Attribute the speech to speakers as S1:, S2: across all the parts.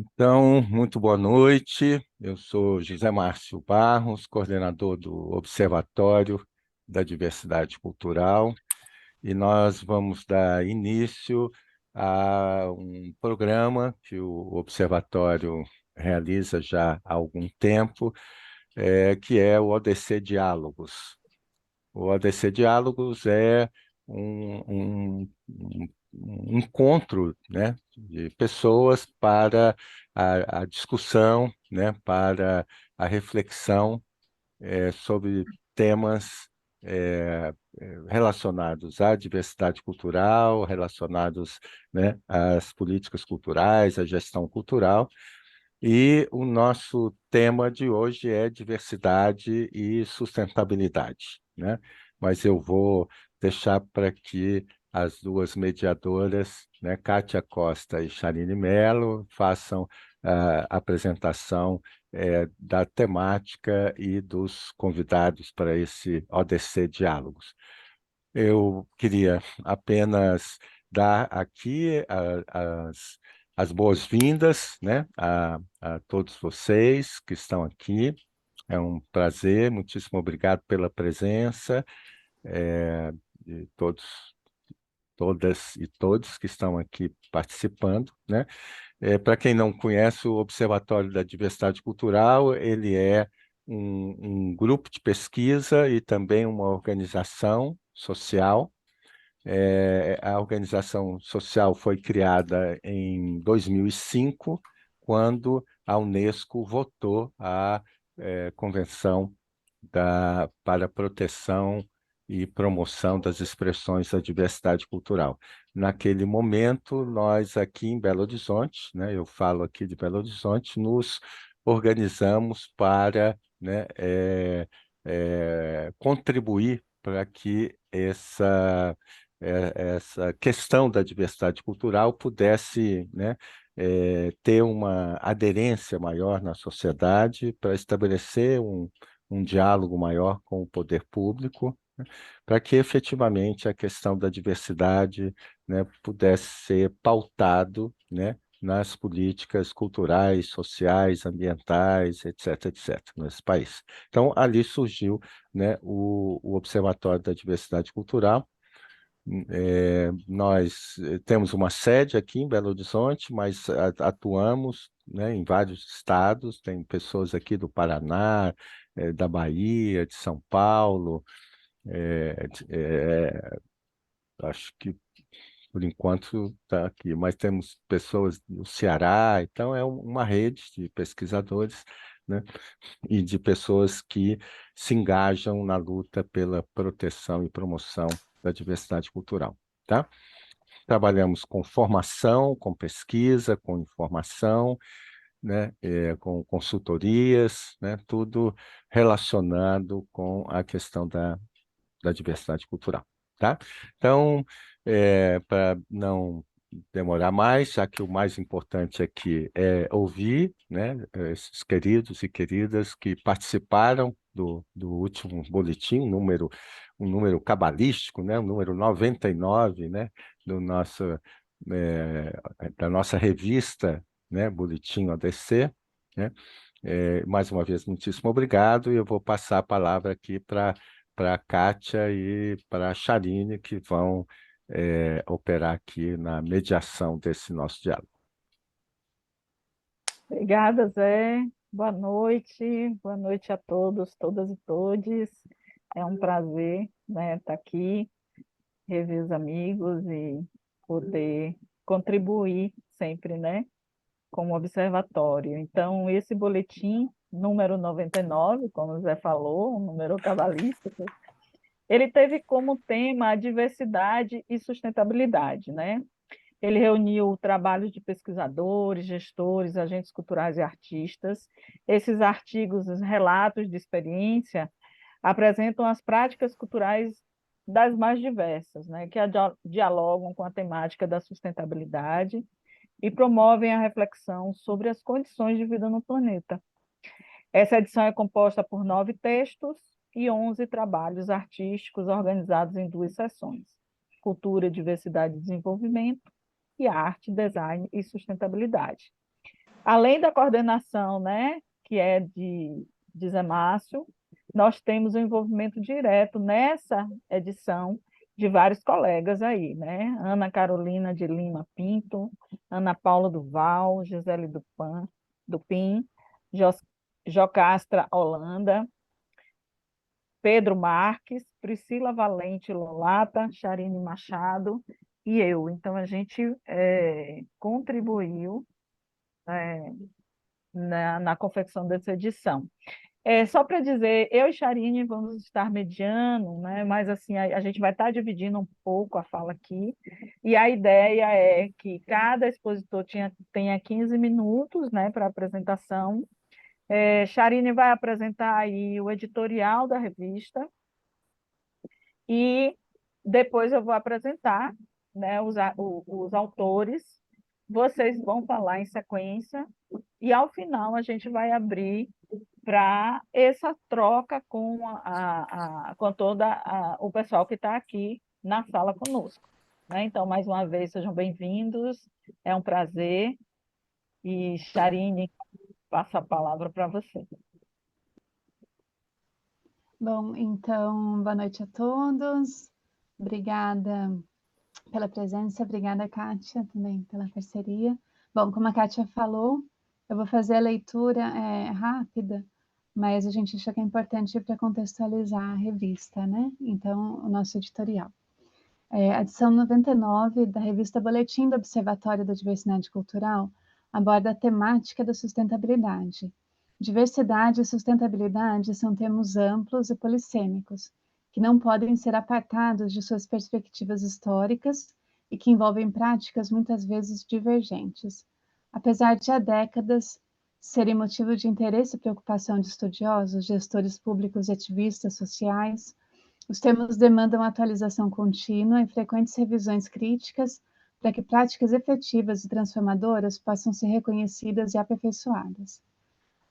S1: Então, muito boa noite. Eu sou José Márcio Barros, coordenador do Observatório da Diversidade Cultural, e nós vamos dar início a um programa que o Observatório realiza já há algum tempo, que é o ODC Diálogos. O ODC Diálogos é um encontro, né, de pessoas para a discussão, né, para a reflexão sobre temas relacionados à diversidade cultural, relacionados, né, às políticas culturais, à gestão cultural. E o nosso tema de hoje é diversidade e sustentabilidade, né? Mas eu vou deixar para que as duas mediadoras, né, Kátia Costa e Charine Mello, façam a apresentação da temática e dos convidados para esse ODC Diálogos. Eu queria apenas dar aqui as boas-vindas, né, a todos vocês que estão aqui. É um prazer, muitíssimo obrigado pela presença de todos, todas e todos que estão aqui participando, né? Para quem não conhece, o Observatório da Diversidade Cultural, ele é um grupo de pesquisa e também uma organização social. A organização social foi criada em 2005, quando a Unesco votou a Convenção para a Proteção e Promoção das Expressões da Diversidade Cultural. Naquele momento, nós aqui em Belo Horizonte, né, eu falo aqui de Belo Horizonte, nos organizamos para, né, contribuir para que essa questão da diversidade cultural pudesse, né, ter uma aderência maior na sociedade para estabelecer um diálogo maior com o poder público, né, para que efetivamente a questão da diversidade, né, pudesse ser pautado, né, nas políticas culturais, sociais, ambientais, etc., etc., nesse país. Então, ali surgiu, né, o Observatório da Diversidade Cultural. Nós temos uma sede aqui em Belo Horizonte, mas atuamos, né, em vários estados. Tem pessoas aqui do Paraná, da Bahia, de São Paulo. Acho que por enquanto está aqui, mas temos pessoas do Ceará. Então é uma rede de pesquisadores, né, e de pessoas que se engajam na luta pela proteção e promoção da diversidade cultural, tá? Trabalhamos com formação, com pesquisa, com informação, né, com consultorias, né, tudo relacionado com a questão da diversidade cultural, tá? Então, para não demorar mais, já que o mais importante aqui é ouvir, né, esses queridos e queridas que participaram do último boletim, um número cabalístico, né, um número 99, né, do nosso, da nossa revista, né, Boletim ODC, né? Mais uma vez, muitíssimo obrigado, e eu vou passar a palavra aqui para a Kátia e para a Charine, que vão operar aqui na mediação desse nosso diálogo.
S2: Obrigada, Zé. Boa noite. Boa noite a todos, todas e todes. É um prazer, né, estar aqui, rever os amigos e poder contribuir sempre, né, com o observatório. Então, esse boletim, número 99, como o Zé falou, um número cabalístico, ele teve como tema a diversidade e sustentabilidade, né? Ele reuniu trabalhos de pesquisadores, gestores, agentes culturais e artistas. Esses artigos, os relatos de experiência, apresentam as práticas culturais das mais diversas, né, que dialogam com a temática da sustentabilidade e promovem a reflexão sobre as condições de vida no planeta. Essa edição é composta por 9 textos e 11 trabalhos artísticos organizados em 2 seções: Cultura, Diversidade e Desenvolvimento, e Arte, Design e Sustentabilidade. Além da coordenação, né, que é de Zé Márcio, nós temos o envolvimento direto nessa edição de vários colegas aí, né? Ana Carolina de Lima Pinto, Ana Paula Duval, Gisele Dupin, Jocastra Holanda, Pedro Marques, Priscila Valente Lolata, Charine Machado e eu. Então, a gente contribuiu é, na confecção dessa edição. Só para dizer, eu e Charine vamos estar mediando, né? Mas assim, a gente vai estar dividindo um pouco a fala aqui, e a ideia é que cada expositor tenha 15 minutos, né, para apresentação. Charine vai apresentar aí o editorial da revista, e depois eu vou apresentar, né, os autores, vocês vão falar em sequência, e ao final a gente vai abrir para essa troca com o pessoal que está aqui na sala conosco. Né? Então, mais uma vez, sejam bem-vindos, é um prazer, e Charine, passo a palavra para você.
S3: Bom, então, boa noite a todos. Obrigada pela presença, obrigada, Kátia, também pela parceria. Bom, como a Kátia falou, eu vou fazer a leitura rápida, mas a gente achou que é importante para contextualizar a revista, né? Então, o nosso editorial. A edição 99 da revista Boletim do Observatório da Diversidade Cultural aborda a temática da sustentabilidade. Diversidade e sustentabilidade são termos amplos e polissêmicos, que não podem ser apartados de suas perspectivas históricas e que envolvem práticas muitas vezes divergentes. Apesar de há décadas serem motivo de interesse e preocupação de estudiosos, gestores públicos e ativistas sociais, os termos demandam atualização contínua e frequentes revisões críticas para que práticas efetivas e transformadoras possam ser reconhecidas e aperfeiçoadas.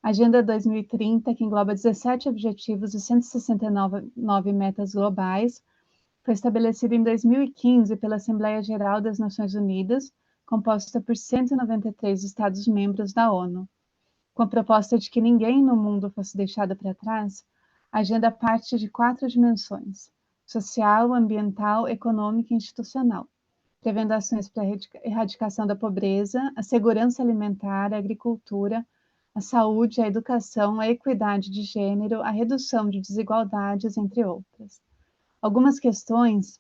S3: A Agenda 2030, que engloba 17 objetivos e 169 metas globais, foi estabelecida em 2015 pela Assembleia Geral das Nações Unidas, composta por 193 Estados-membros da ONU. Com a proposta de que ninguém no mundo fosse deixado para trás, a agenda parte de 4 dimensões: social, ambiental, econômica e institucional, prevendo ações para a erradicação da pobreza, a segurança alimentar, a agricultura, a saúde, a educação, a equidade de gênero, a redução de desigualdades, entre outras. Algumas questões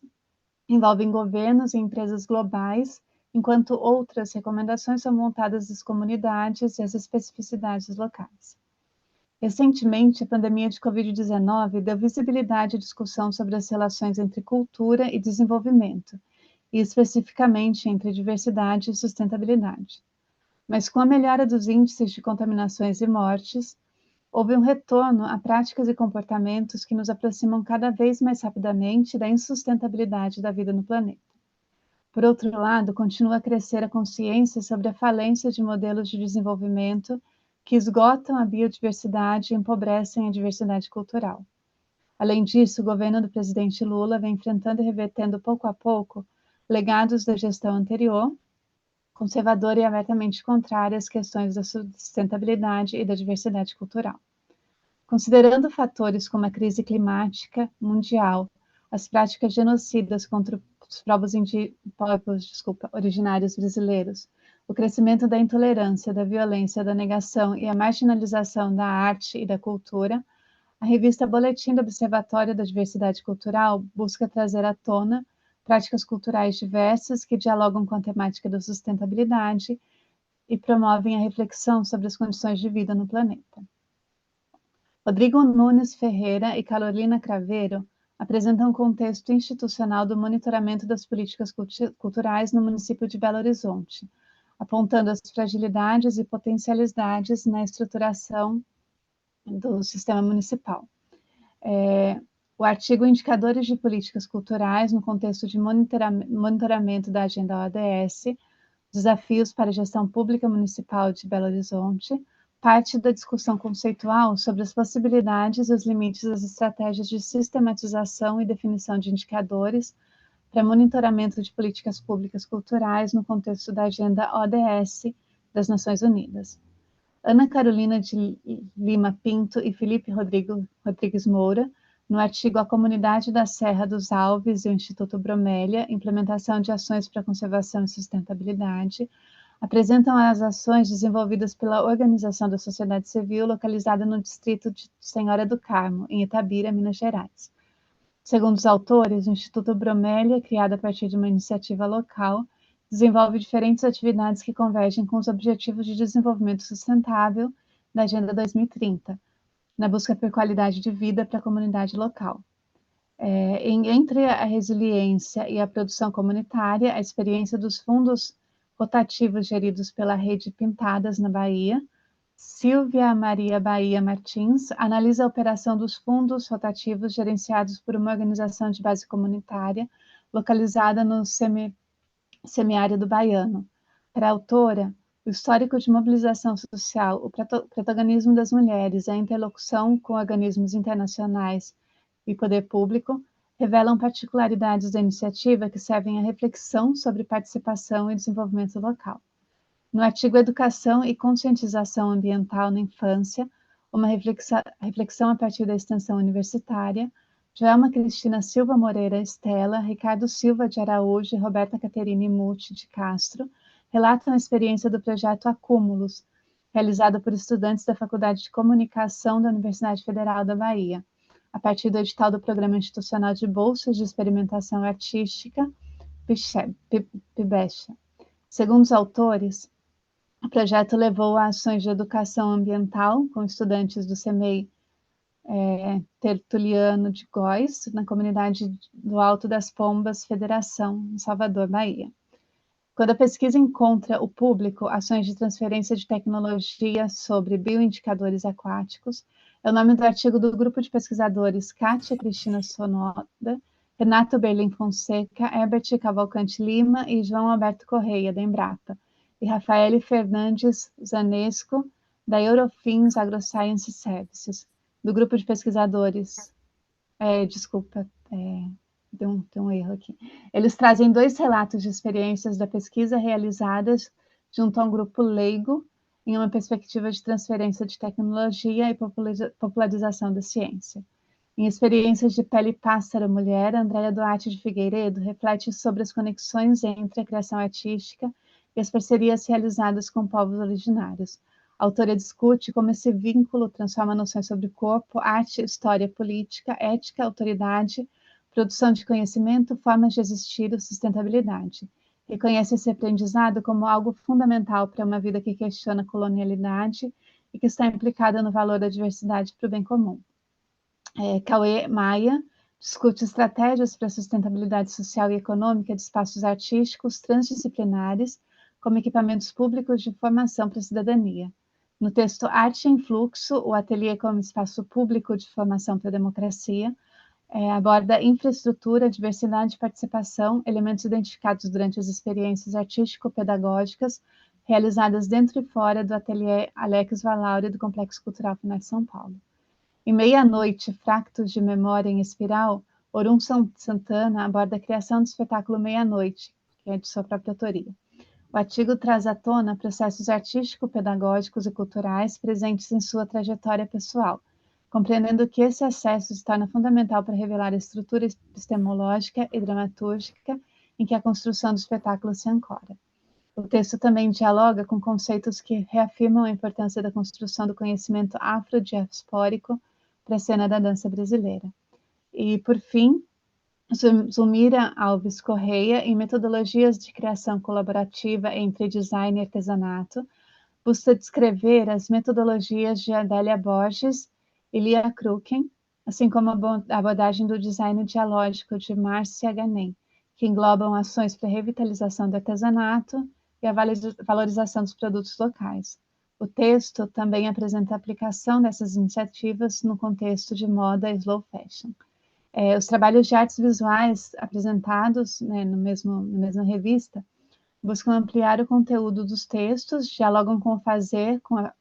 S3: envolvem governos e empresas globais, enquanto outras recomendações são montadas das comunidades e as especificidades locais. Recentemente, a pandemia de Covid-19 deu visibilidade à discussão sobre as relações entre cultura e desenvolvimento, e especificamente entre diversidade e sustentabilidade. Mas com a melhora dos índices de contaminações e mortes, houve um retorno a práticas e comportamentos que nos aproximam cada vez mais rapidamente da insustentabilidade da vida no planeta. Por outro lado, continua a crescer a consciência sobre a falência de modelos de desenvolvimento que esgotam a biodiversidade e empobrecem a diversidade cultural. Além disso, o governo do presidente Lula vem enfrentando e revertendo pouco a pouco legados da gestão anterior, conservadora e abertamente contrária às questões da sustentabilidade e da diversidade cultural. Considerando fatores como a crise climática mundial, as práticas genocidas contra os povos originários brasileiros, o crescimento da intolerância, da violência, da negação e a marginalização da arte e da cultura, a revista Boletim do Observatório da Diversidade Cultural busca trazer à tona práticas culturais diversas que dialogam com a temática da sustentabilidade e promovem a reflexão sobre as condições de vida no planeta. Rodrigo Nunes Ferreira e Carolina Craveiro apresentam um contexto institucional do monitoramento das políticas culturais no município de Belo Horizonte, apontando as fragilidades e potencialidades na estruturação do sistema municipal. O artigo Indicadores de Políticas Culturais no contexto de monitoramento da Agenda ODS, Desafios para a Gestão Pública Municipal de Belo Horizonte, parte da discussão conceitual sobre as possibilidades e os limites das estratégias de sistematização e definição de indicadores para monitoramento de políticas públicas culturais no contexto da Agenda ODS das Nações Unidas. Ana Carolina de Lima Pinto e Felipe Rodrigues Moura, no artigo A Comunidade da Serra dos Alves e o Instituto Bromélia, Implementação de Ações para a Conservação e Sustentabilidade, apresentam as ações desenvolvidas pela Organização da Sociedade Civil, localizada no distrito de Senhora do Carmo, em Itabira, Minas Gerais. Segundo os autores, o Instituto Bromélia, criado a partir de uma iniciativa local, desenvolve diferentes atividades que convergem com os Objetivos de Desenvolvimento Sustentável da Agenda 2030, na busca por qualidade de vida para a comunidade local. Entre a resiliência e a produção comunitária, a experiência dos fundos rotativos geridos pela Rede Pintadas, na Bahia, Silvia Maria Bahia Martins analisa a operação dos fundos rotativos gerenciados por uma organização de base comunitária localizada no semiárido baiano. Para a autora, o histórico de mobilização social, o protagonismo das mulheres, a interlocução com organismos internacionais e poder público revelam particularidades da iniciativa que servem à reflexão sobre participação e desenvolvimento local. No artigo Educação e Conscientização Ambiental na Infância, uma reflexão a partir da extensão universitária, Joelma Cristina Silva Moreira Estela, Ricardo Silva de Araújo e Roberta Caterine Muti de Castro relatam a experiência do projeto Acúmulos, realizado por estudantes da Faculdade de Comunicação da Universidade Federal da Bahia, a partir do edital do Programa Institucional de Bolsas de Experimentação Artística, PIBESTA. Segundo os autores, o projeto levou a ações de educação ambiental com estudantes do CEMEI Tertuliano de Góis, na comunidade do Alto das Pombas, Federação, em Salvador, Bahia. Quando a pesquisa encontra o público ações de transferência de tecnologia sobre bioindicadores aquáticos, é o nome do artigo do grupo de pesquisadores Kátia Cristina Sonoda, Renato Berlim Fonseca, Herbert Cavalcante Lima e João Alberto Correia, da Embrapa, e Rafael Fernandes Zanesco, da Eurofins AgroScience Services, do grupo de pesquisadores. Tem um erro aqui. Eles trazem 2 relatos de experiências da pesquisa realizadas junto a um grupo leigo em uma perspectiva de transferência de tecnologia e popularização da ciência. Em Experiências de Pele Pássaro Mulher, Andréa Duarte de Figueiredo reflete sobre as conexões entre a criação artística e as parcerias realizadas com povos originários. A autora discute como esse vínculo transforma noções sobre corpo, arte, história, política, ética, autoridade, produção de conhecimento, formas de existir e sustentabilidade. Reconhece esse aprendizado como algo fundamental para uma vida que questiona a colonialidade e que está implicada no valor da diversidade para o bem comum. Cauê Maia discute estratégias para a sustentabilidade social e econômica de espaços artísticos transdisciplinares como equipamentos públicos de formação para a cidadania. No texto Arte em Fluxo, o ateliê como espaço público de formação para a democracia, aborda infraestrutura, diversidade e participação, elementos identificados durante as experiências artístico-pedagógicas realizadas dentro e fora do ateliê Alex Valauri do Complexo Cultural FUNAR São Paulo. Em Meia-Noite, Fractos de Memória em Espiral, Orum Santana aborda a criação do espetáculo Meia-Noite, que é de sua própria autoria. O artigo traz à tona processos artístico-pedagógicos e culturais presentes em sua trajetória pessoal, compreendendo que esse acesso se torna fundamental para revelar a estrutura epistemológica e dramatúrgica em que a construção do espetáculo se ancora. O texto também dialoga com conceitos que reafirmam a importância da construção do conhecimento afrodiaspórico para a cena da dança brasileira. E, por fim, Zulmira Alves Correia, em Metodologias de Criação Colaborativa entre Design e Artesanato, busca descrever as metodologias de Adélia Borges e Lia Kruken, assim como a abordagem do design dialógico de Márcia Ganem, que englobam ações para a revitalização do artesanato e a valorização dos produtos locais. O texto também apresenta a aplicação dessas iniciativas no contexto de moda e slow fashion. Os trabalhos de artes visuais apresentados na mesma revista buscam ampliar o conteúdo dos textos, dialogam com o fazer, com a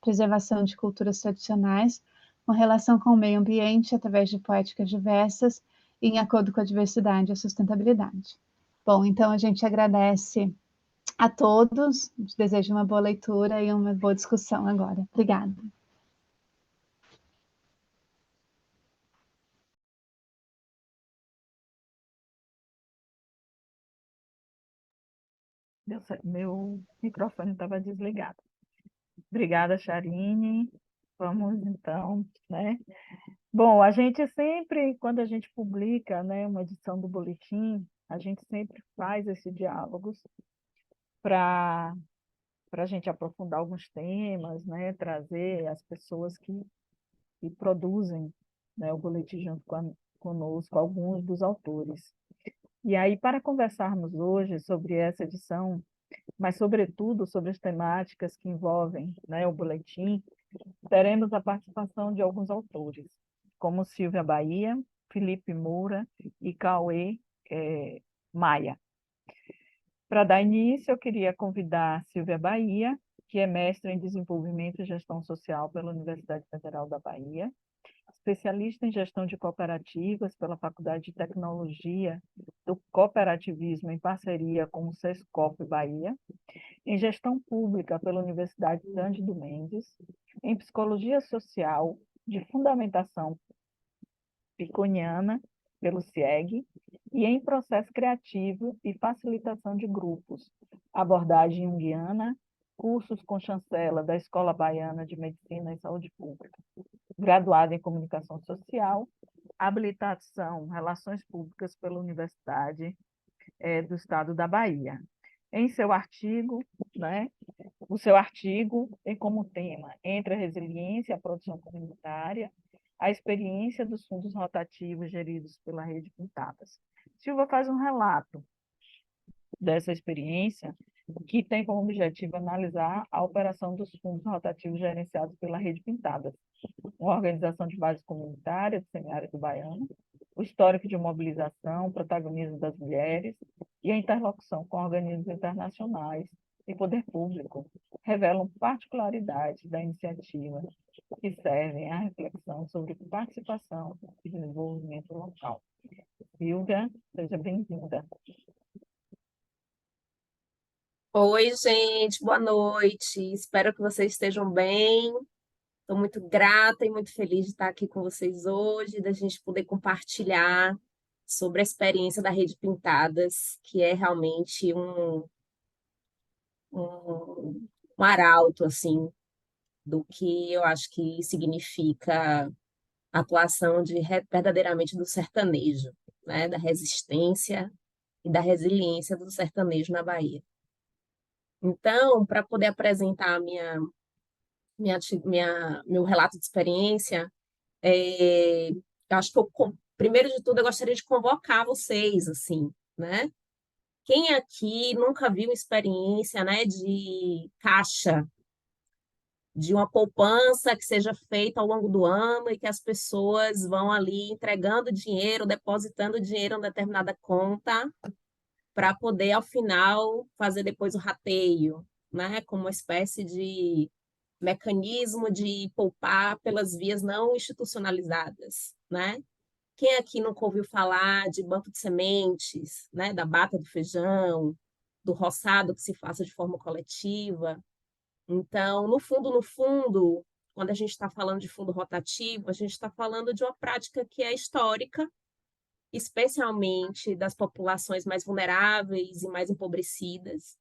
S3: preservação de culturas tradicionais, com relação com o meio ambiente através de poéticas diversas e em acordo com a diversidade e a sustentabilidade. Bom, então a gente agradece a todos. Desejo uma boa leitura e uma boa discussão agora. Obrigada.
S2: Meu microfone estava desligado. Obrigada, Charine. Vamos então, né? Bom, a gente sempre, quando a gente publica, né, uma edição do boletim, a gente sempre faz esses diálogos para a gente aprofundar alguns temas, né, trazer as pessoas que produzem, né, o boletim junto conosco, alguns dos autores. E aí, para conversarmos hoje sobre essa edição, mas, sobretudo, sobre as temáticas que envolvem, né, o boletim, teremos a participação de alguns autores, como Silvia Bahia, Felipe Moura e Cauê Maia. Para dar início, eu queria convidar Silvia Bahia, que é mestre em Desenvolvimento e Gestão Social pela Universidade Federal da Bahia, especialista em Gestão de Cooperativas pela Faculdade de Tecnologia do Cooperativismo em parceria com o Sescop Bahia, em Gestão Pública pela Universidade Cândido Mendes, em Psicologia Social de Fundamentação Piconiana pelo CIEG, e em Processo Criativo e Facilitação de Grupos, abordagem junguiana, cursos com chancela da Escola Baiana de Medicina e Saúde Pública, graduada em Comunicação Social, habilitação Relações Públicas pela Universidade do Estado da Bahia. Em seu artigo, né, o seu artigo tem como tema Entre a Resiliência e a Produção Comunitária, a experiência dos fundos rotativos geridos pela Rede Pintadas. Silva faz um relato dessa experiência, que tem como objetivo analisar a operação dos fundos rotativos gerenciados pela Rede Pintadas, uma organização de base comunitária do semiárido baiano, o histórico de mobilização, o protagonismo das mulheres e a interlocução com organismos internacionais e poder público revelam particularidades da iniciativa que servem à reflexão sobre participação e desenvolvimento local. Silvia, seja bem-vinda.
S4: Oi, gente, boa noite. Espero que vocês estejam bem. Estou muito grata e muito feliz de estar aqui com vocês hoje, da gente poder compartilhar sobre a experiência da Rede Pintadas, que é realmente um arauto, assim, do que eu acho que significa a atuação verdadeiramente do sertanejo, né? Da resistência e da resiliência do sertanejo na Bahia. Então, para poder apresentar meu relato de experiência, eu acho que primeiro de tudo eu gostaria de convocar vocês, assim, né? Quem aqui nunca viu experiência, né, de caixa, de uma poupança que seja feita ao longo do ano e que as pessoas vão ali entregando dinheiro, depositando dinheiro em determinada conta para poder, ao final, fazer depois o rateio, né? Como uma espécie de mecanismo de poupar pelas vias não institucionalizadas, né? Quem aqui nunca ouviu falar de banco de sementes, né? Da bata do feijão, do roçado que se faça de forma coletiva? Então, no fundo, quando a gente está falando de fundo rotativo, a gente está falando de uma prática que é histórica, especialmente das populações mais vulneráveis e mais empobrecidas,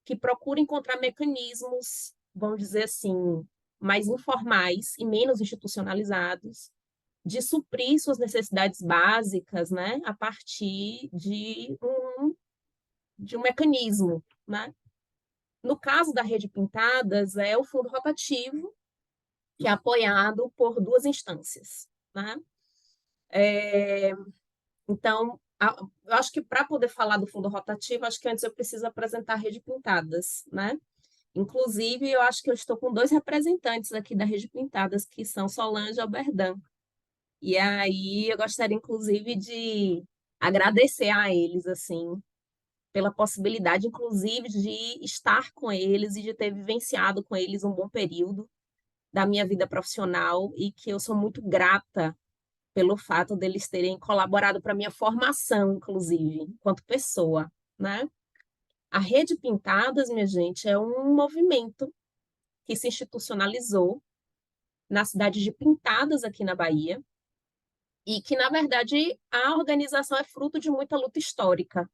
S4: que procuram encontrar mecanismos, vamos dizer assim, mais informais e menos institucionalizados, de suprir suas necessidades básicas, né, a partir de um mecanismo, né? No caso da Rede Pintadas, é o fundo rotativo, que é apoiado por duas instâncias, né? Então, eu acho que para poder falar do fundo rotativo, acho que antes eu preciso apresentar a Rede Pintadas, né? Inclusive, eu acho que eu estou com dois representantes aqui da Rede Pintadas, que são Solange e Alberdan. E aí eu gostaria, inclusive, de agradecer a eles, assim, pela possibilidade, inclusive, de estar com eles e de ter vivenciado com eles um bom período da minha vida profissional e que eu sou muito grata pelo fato deles terem colaborado para a minha formação, inclusive, enquanto pessoa, né? A Rede Pintadas, minha gente, é um movimento que se institucionalizou na cidade de Pintadas, aqui na Bahia, e que, na verdade, a organização é fruto de muita luta histórica,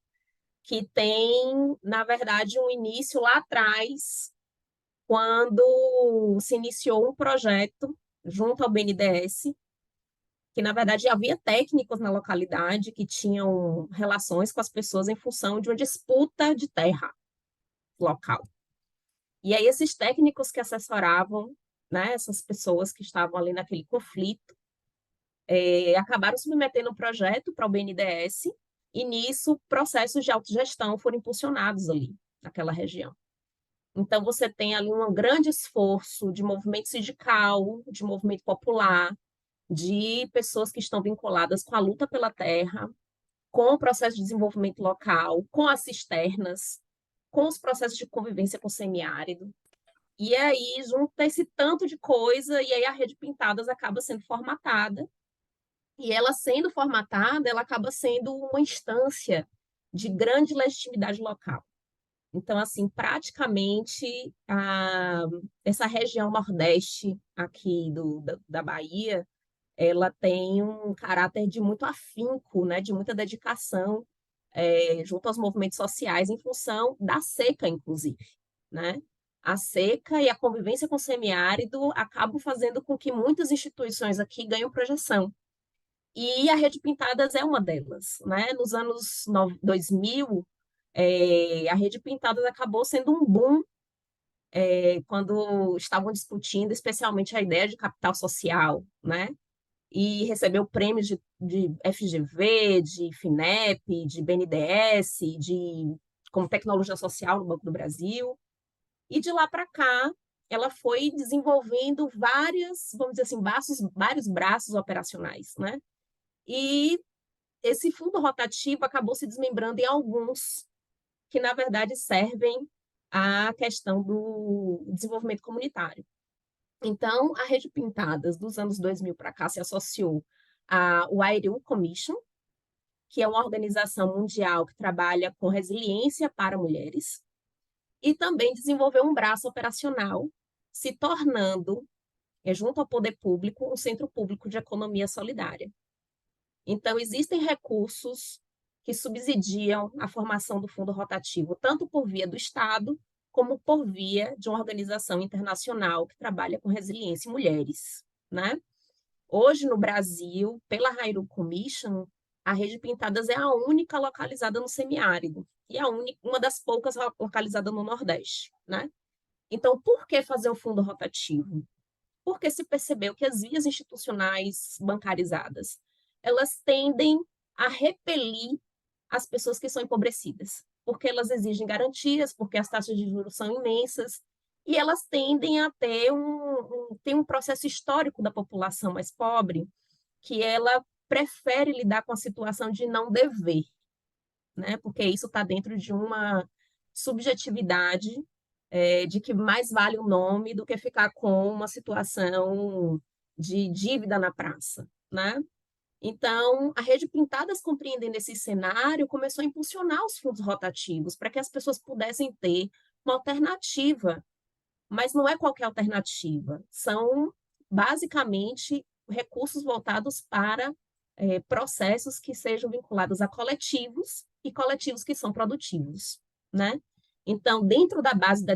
S4: que tem, na verdade, um início lá atrás, quando se iniciou um projeto junto ao BNDES, que, na verdade, havia técnicos na localidade que tinham relações com as pessoas em função de uma disputa de terra local. E aí, esses técnicos que assessoravam, né, essas pessoas que estavam ali naquele conflito, acabaram submetendo um projeto para o BNDES, e nisso processos de autogestão foram impulsionados ali, naquela região. Então, você tem ali um grande esforço de movimento sindical, de movimento popular, de pessoas que estão vinculadas com a luta pela terra, com o processo de desenvolvimento local, com as cisternas, com os processos de convivência com o semiárido. E aí, junta esse tanto de coisa, e aí a Rede Pintadas acaba sendo formatada, e ela sendo formatada, ela acaba sendo uma instância de grande legitimidade local. Então, assim, praticamente essa região nordeste aqui da Bahia, ela tem um caráter de muito afinco, né, de muita dedicação junto aos movimentos sociais em função da seca, inclusive, né? A seca e a convivência com o semiárido acabam fazendo com que muitas instituições aqui ganhem projeção. E a Rede Pintadas é uma delas, né? Nos anos 2000, a Rede Pintadas acabou sendo um boom quando estavam discutindo especialmente a ideia de capital social, né? E recebeu prêmios de FGV, de FINEP, de BNDES, como tecnologia social no Banco do Brasil. E de lá para cá, ela foi desenvolvendo vamos dizer assim, vários braços operacionais, né? E esse fundo rotativo acabou se desmembrando em alguns que, na verdade, servem à questão do desenvolvimento comunitário. Então, a Rede Pintadas, dos anos 2000 para cá, se associou à Wairu Commission, que é uma organização mundial que trabalha com resiliência para mulheres, e também desenvolveu um braço operacional, se tornando, junto ao poder público, um centro público de economia solidária. Então, existem recursos que subsidiam a formação do fundo rotativo, tanto por via do Estado, como por via de uma organização internacional que trabalha com resiliência em mulheres, né? Hoje, no Brasil, pela Hairu Commission, a Rede Pintadas é a única localizada no semiárido e uma das poucas localizada no Nordeste, né? Então, por que fazer o fundo rotativo? Porque se percebeu que as vias institucionais bancarizadas, elas tendem a repelir as pessoas que são empobrecidas, porque elas exigem garantias, porque as taxas de juros são imensas, e elas tendem a ter um processo histórico da população mais pobre, que ela prefere lidar com a situação de não dever, né? Porque isso está dentro de uma subjetividade de que mais vale o nome do que ficar com uma situação de dívida na praça, né? Então, a Rede Pintadas, compreendendo esse cenário, começou a impulsionar os fundos rotativos para que as pessoas pudessem ter uma alternativa, mas não é qualquer alternativa, são basicamente recursos voltados para processos que sejam vinculados a coletivos e coletivos que são produtivos, né? Então, dentro da base do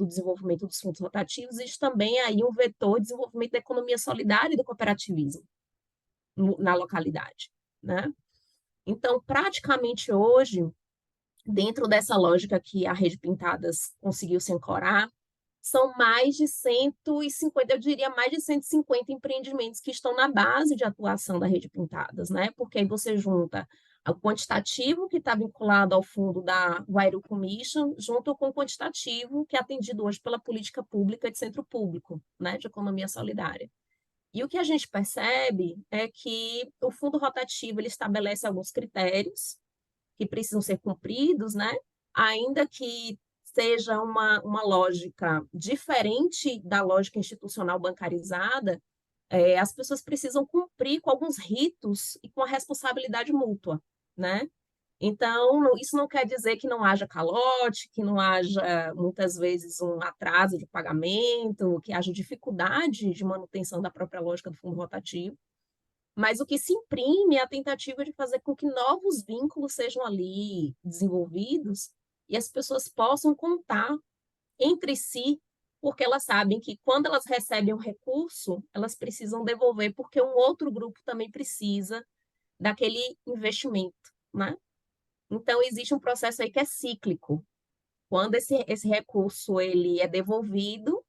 S4: desenvolvimento dos fundos rotativos, existe também aí um vetor de desenvolvimento da economia solidária e do cooperativismo na localidade, né? Então, praticamente hoje, dentro dessa lógica que a Rede Pintadas conseguiu se ancorar, são mais de 150, eu diria mais de 150 empreendimentos que estão na base de atuação da Rede Pintadas, né? Porque aí você junta o quantitativo, que está vinculado ao fundo da Wairu Commission, junto com o quantitativo, que é atendido hoje pela política pública de centro público, né? De economia solidária. E o que a gente percebe é que o fundo rotativo ele estabelece alguns critérios que precisam ser cumpridos, né? Ainda que seja uma lógica diferente da lógica institucional bancarizada, as pessoas precisam cumprir com alguns ritos e com a responsabilidade mútua, né? Então, isso não quer dizer que não haja calote, que não haja, muitas vezes, um atraso de pagamento, que haja dificuldade de manutenção da própria lógica do fundo rotativo, mas o que se imprime é a tentativa de fazer com que novos vínculos sejam ali desenvolvidos e as pessoas possam contar entre si, porque elas sabem que quando elas recebem um recurso, elas precisam devolver, porque um outro grupo também precisa daquele investimento, né? Então, existe um processo aí que é cíclico. Quando esse recurso ele é devolvido,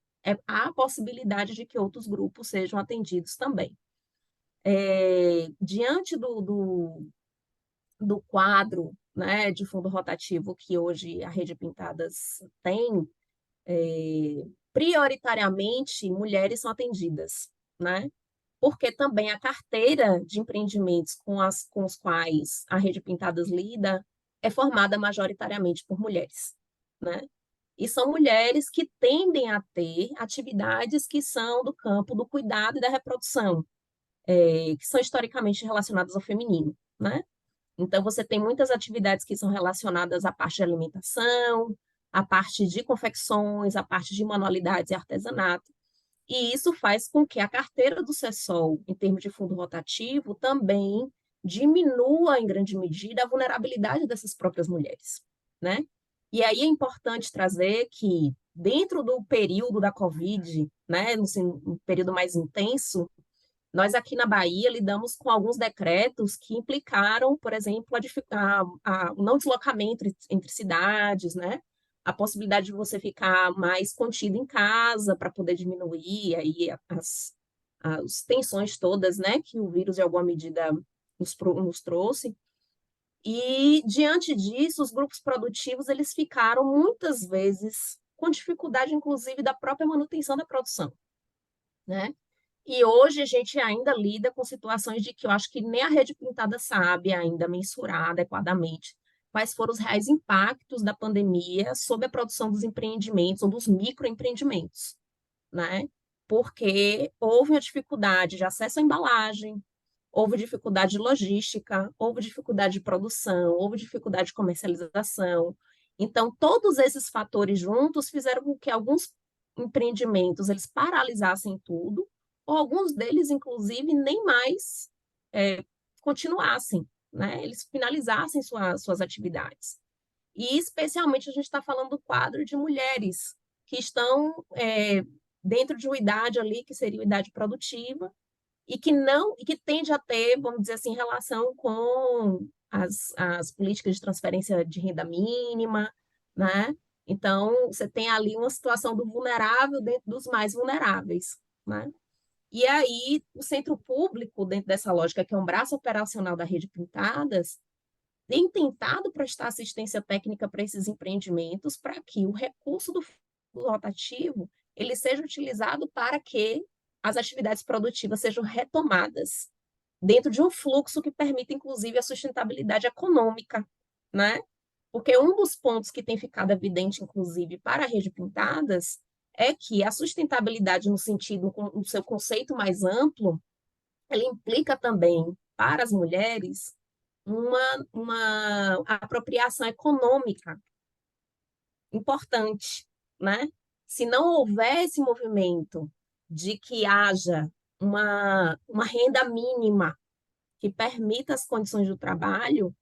S4: há a possibilidade de que outros grupos sejam atendidos também. Diante do quadro, né, de fundo rotativo que hoje a Rede Pintadas tem, prioritariamente mulheres são atendidas, né? Porque também a carteira de empreendimentos com os quais a Rede Pintadas lida é formada majoritariamente por mulheres, né? E são mulheres que tendem a ter atividades que são do campo do cuidado e da reprodução, que são historicamente relacionadas ao feminino, né? Então, você tem muitas atividades que são relacionadas à parte de alimentação, à parte de confecções, à parte de manualidades e artesanato. E isso faz com que a carteira do CESOL, em termos de fundo rotativo, também diminua, em grande medida, a vulnerabilidade dessas próprias mulheres, né? E aí é importante trazer que, dentro do período da Covid, né, no período mais intenso, nós aqui na Bahia lidamos com alguns decretos que implicaram, por exemplo, o não deslocamento entre cidades, né? A possibilidade de você ficar mais contido em casa para poder diminuir aí as tensões todas, né, que o vírus, de alguma medida, nos trouxe. E, diante disso, os grupos produtivos eles ficaram, muitas vezes, com dificuldade, inclusive, da própria manutenção da produção, né? E hoje a gente ainda lida com situações de que eu acho que nem a Rede Pintada sabe ainda mensurar adequadamente quais foram os reais impactos da pandemia sobre a produção dos empreendimentos ou dos microempreendimentos, né? Porque houve uma dificuldade de acesso à embalagem, houve dificuldade de logística, houve dificuldade de produção, houve dificuldade de comercialização. Então, todos esses fatores juntos fizeram com que alguns empreendimentos eles paralisassem tudo, ou alguns deles, inclusive, nem mais continuassem, né? Eles finalizassem suas atividades. E, especialmente, a gente está falando do quadro de mulheres que estão dentro de uma idade ali, que seria a idade produtiva, e que tende a ter, vamos dizer assim, relação com as políticas de transferência de renda mínima, né? Então, você tem ali uma situação do vulnerável dentro dos mais vulneráveis, né? E aí, o centro público, dentro dessa lógica, que é um braço operacional da Rede Pintadas, tem tentado prestar assistência técnica para esses empreendimentos para que o recurso do fundo rotativo ele seja utilizado para que as atividades produtivas sejam retomadas dentro de um fluxo que permita, inclusive, a sustentabilidade econômica, né? Porque um dos pontos que tem ficado evidente, inclusive, para a Rede Pintadas, é que a sustentabilidade, no seu conceito mais amplo, ela implica também, para as mulheres, uma apropriação econômica importante, né? Se não houver esse movimento de que haja uma renda mínima que permita as condições do trabalho,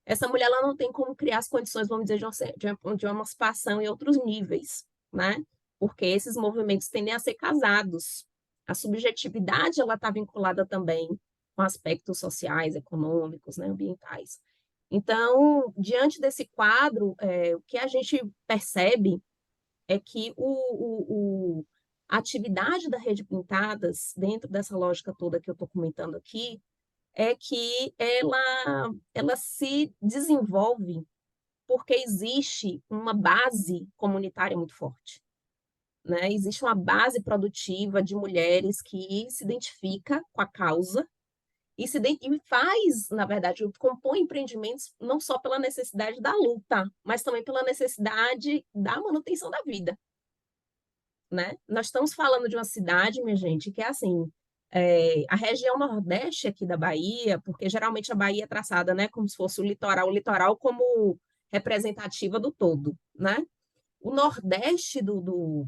S4: essa mulher ela não tem como criar as condições, vamos dizer, de uma emancipação em outros níveis, né? Porque esses movimentos tendem a ser casados. A subjetividade ela está vinculada também com aspectos sociais, econômicos, né, ambientais. Então, diante desse quadro, o que a gente percebe é que a atividade da Rede Pintadas, dentro dessa lógica toda que eu estou comentando aqui, é que ela se desenvolve porque existe uma base comunitária muito forte, né? Existe uma base produtiva de mulheres que se identifica com a causa e faz, na verdade, compõe empreendimentos não só pela necessidade da luta, mas também pela necessidade da manutenção da vida, né? Nós estamos falando de uma cidade, minha gente, que é assim, a região nordeste aqui da Bahia, porque geralmente a Bahia é traçada, né, como se fosse o litoral como representativa do todo, né? O nordeste do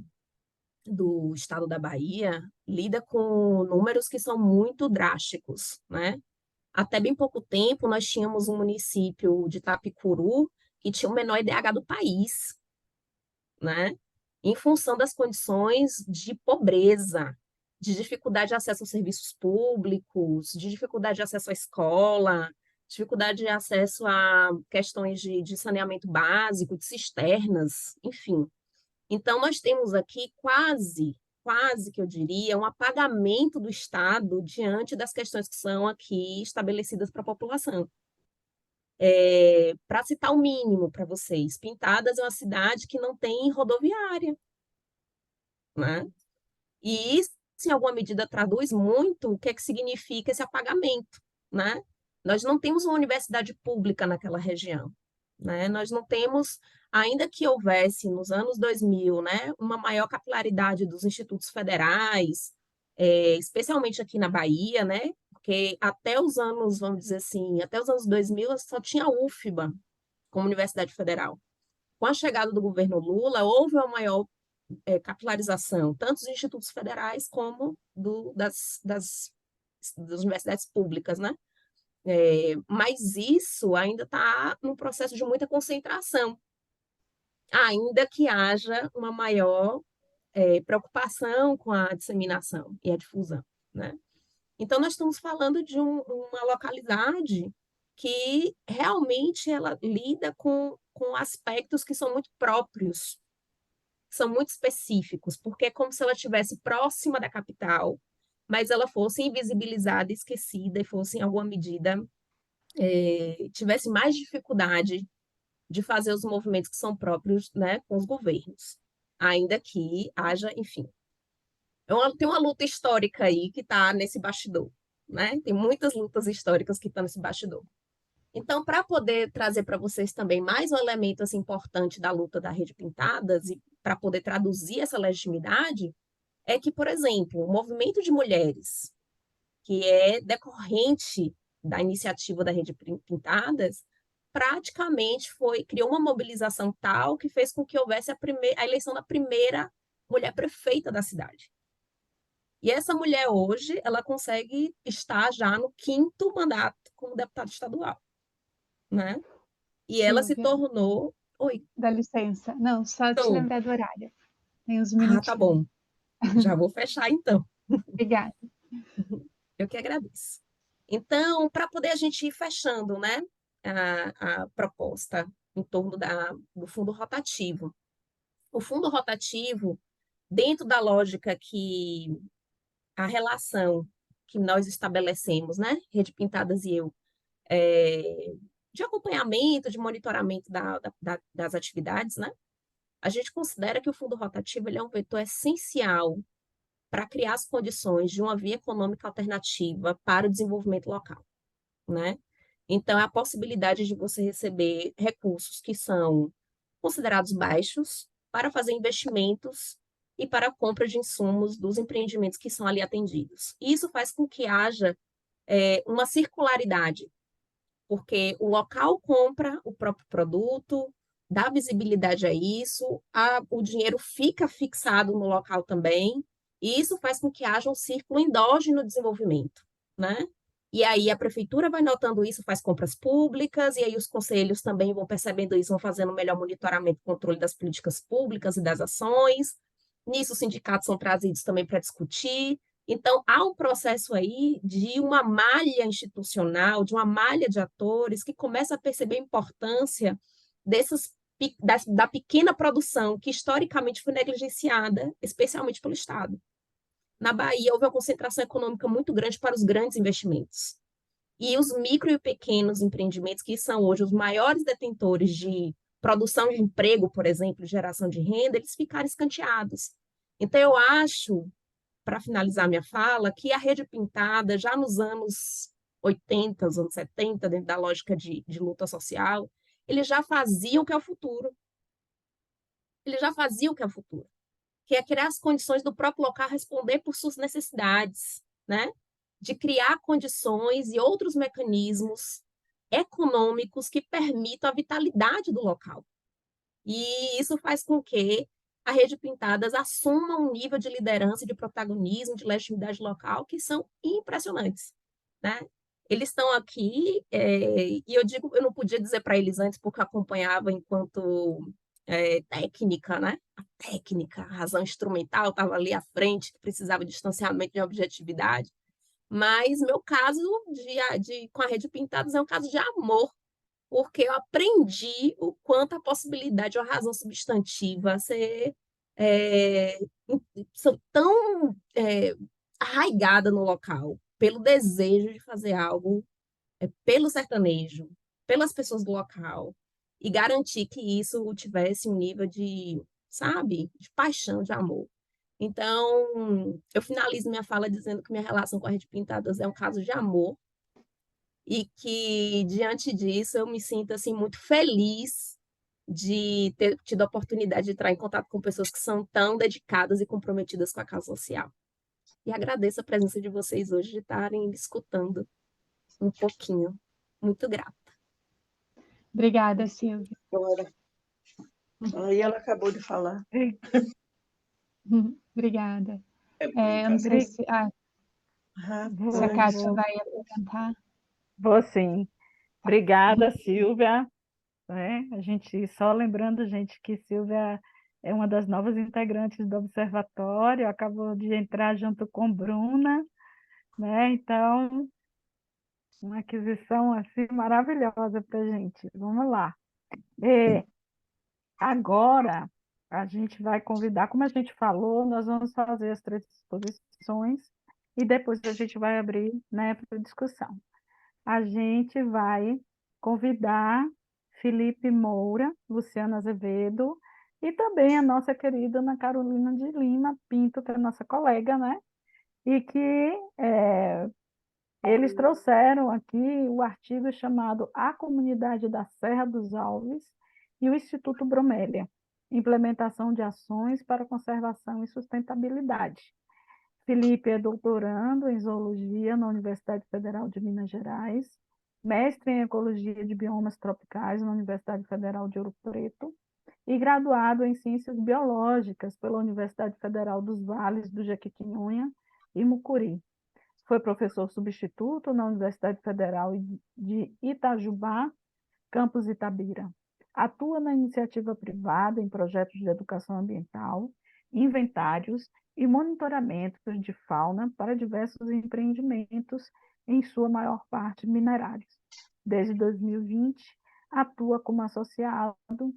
S4: estado da Bahia lida com números que são muito drásticos, né? Até bem pouco tempo, nós tínhamos um município de Itapicuru que tinha o menor IDH do país, né? Em função das condições de pobreza, de dificuldade de acesso aos serviços públicos, de dificuldade de acesso à escola, dificuldade de acesso a questões de saneamento básico, de cisternas, enfim. Então, nós temos aqui quase que eu diria, um apagamento do Estado diante das questões que são aqui estabelecidas para a população. Para citar o mínimo para vocês, Pintadas é uma cidade que não tem rodoviária, né? E isso, em alguma medida, traduz muito o que é que significa esse apagamento, né? Nós não temos uma universidade pública naquela região, né? Nós não temos, ainda que houvesse nos anos 2000, né, uma maior capilaridade dos institutos federais, especialmente aqui na Bahia, né? Porque até os anos, vamos dizer assim, até os anos 2000 só tinha a UFBA como Universidade Federal. Com a chegada do governo Lula, houve uma maior capilarização, tanto dos institutos federais como das universidades públicas, né? Mas isso ainda está num processo de muita concentração, ainda que haja uma maior preocupação com a disseminação e a difusão, né? Então, nós estamos falando de uma localidade que realmente ela lida com aspectos que são muito próprios, são muito específicos, porque é como se ela estivesse próxima da capital, mas ela fosse invisibilizada, esquecida e fosse, em alguma medida, tivesse mais dificuldade de fazer os movimentos que são próprios, né, com os governos, ainda que haja, enfim. Tem uma luta histórica aí que está nesse bastidor, né? Tem muitas lutas históricas que estão nesse bastidor. Então, para poder trazer para vocês também mais um elemento assim, importante da luta da Rede Pintadas e para poder traduzir essa legitimidade, é que, por exemplo, o movimento de mulheres, que é decorrente da iniciativa da Rede Pintadas, praticamente criou uma mobilização tal que fez com que houvesse a eleição da primeira mulher prefeita da cidade. E essa mulher hoje, ela consegue estar já no 5º mandato como deputada estadual, né? E ela se
S3: Silvia,
S4: tornou... Oi,
S3: dá licença. Não, só te
S4: então...
S3: lembrar do horário. Tem uns
S4: Ah, tá
S3: minutinhos.
S4: bom. Já vou fechar, então.
S3: Obrigada.
S4: Eu que agradeço. Então, para poder a gente ir fechando, né, a proposta em torno do fundo rotativo. O fundo rotativo, dentro da lógica que a relação que nós estabelecemos, né, Rede Pintadas e eu, de acompanhamento, de monitoramento das atividades, né, a gente considera que o fundo rotativo ele é um vetor essencial para criar as condições de uma via econômica alternativa para o desenvolvimento local, né? Então, é a possibilidade de você receber recursos que são considerados baixos para fazer investimentos e para a compra de insumos dos empreendimentos que são ali atendidos. E isso faz com que haja uma circularidade, porque o local compra o próprio produto, dá visibilidade a isso, o dinheiro fica fixado no local também, e isso faz com que haja um círculo endógeno de desenvolvimento, né? E aí a prefeitura vai notando isso, faz compras públicas, e aí os conselhos também vão percebendo isso, vão fazendo um melhor monitoramento e controle das políticas públicas e das ações. Nisso, os sindicatos são trazidos também para discutir. Então, há um processo aí de uma malha institucional, de uma malha de atores que começa a perceber a importância da pequena produção que historicamente foi negligenciada, especialmente pelo Estado. Na Bahia, houve uma concentração econômica muito grande para os grandes investimentos. E os micro e pequenos empreendimentos, que são hoje os maiores detentores de produção de emprego, por exemplo, geração de renda, eles ficaram escanteados. Então, eu acho, para finalizar minha fala, que a Rede Pintada, já nos anos 80, os anos 70, dentro da lógica de luta social, eles já faziam o que é o futuro. Eles já faziam o que é o futuro, que é criar as condições do próprio local responder por suas necessidades, né, de criar condições e outros mecanismos econômicos que permitam a vitalidade do local. E isso faz com que a Rede Pintadas assuma um nível de liderança, de protagonismo, de legitimidade local que são impressionantes, né? Eles estão aqui, e eu digo, eu não podia dizer para eles antes, porque eu acompanhava enquanto técnica, né? A técnica, a razão instrumental estava ali à frente, precisava de distanciamento de objetividade. Mas meu caso com a Rede Pintadas é um caso de amor, porque eu aprendi o quanto a possibilidade de uma razão substantiva é, são tão arraigada no local, pelo desejo de fazer algo, pelo sertanejo, pelas pessoas do local, e garantir que isso tivesse um nível de, sabe, de paixão, de amor. Então, eu finalizo minha fala dizendo que minha relação com a Rede Pintadas é um caso de amor, e que, diante disso, eu me sinto assim, muito feliz de ter tido a oportunidade de entrar em contato com pessoas que são tão dedicadas e comprometidas com a causa social. E agradeço a presença de vocês hoje, de estarem me escutando um pouquinho. Muito grata.
S3: Obrigada, Silvia.
S5: Agora, aí ela acabou de falar.
S3: Obrigada.
S5: É
S3: Eu não sei se a
S5: Rapaz,
S3: Kátia vai apresentar.
S2: Vou sim. Obrigada, Silvia. A gente, só lembrando, gente, que Silvia é uma das novas integrantes do Observatório, acabou de entrar junto com Bruna, né? Então, uma aquisição assim maravilhosa para a gente. Vamos lá. Agora, a gente vai convidar, como a gente falou, nós vamos fazer as 3 exposições e depois a gente vai abrir, né, para discussão. A gente vai convidar Felipe Moura, Luciana Azevedo e também a nossa querida Ana Carolina de Lima Pinto, que é nossa colega, né? E que eles trouxeram aqui o artigo chamado A Comunidade da Serra dos Alves e o Instituto Bromélia, Implementação de Ações para Conservação e Sustentabilidade. Felipe é doutorando em Zoologia na Universidade Federal de Minas Gerais, mestre em Ecologia de Biomas Tropicais na Universidade Federal de Ouro Preto e graduado em Ciências Biológicas pela Universidade Federal dos Vales do Jequitinhonha e Mucuri. Foi professor substituto na Universidade Federal de Itajubá, campus Itabira. Atua na iniciativa privada em projetos de educação ambiental, inventários e monitoramento de fauna para diversos empreendimentos, em sua maior parte minerários. Desde 2020, atua como associado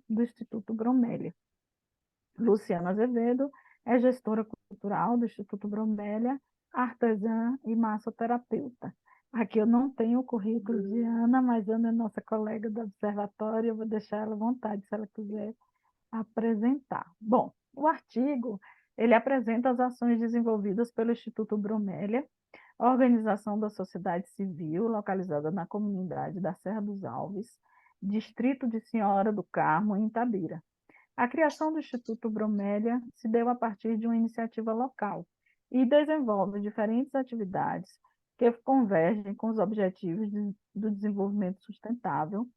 S2: do Instituto Bromélia. Luciana Azevedo é gestora cultural do Instituto Bromélia, artesã e massoterapeuta. Aqui eu não tenho o currículo de Ana, mas Ana é nossa colega do Observatório, eu vou deixar ela à vontade, se ela quiser apresentar. Bom, o artigo, ele apresenta as ações desenvolvidas pelo Instituto Bromélia, organização da sociedade civil localizada na comunidade da Serra dos Alves, distrito de Senhora do Carmo, em Itabira. A criação do Instituto Bromélia se deu a partir de uma iniciativa local e desenvolve diferentes atividades que convergem com os Objetivos do Desenvolvimento Sustentável,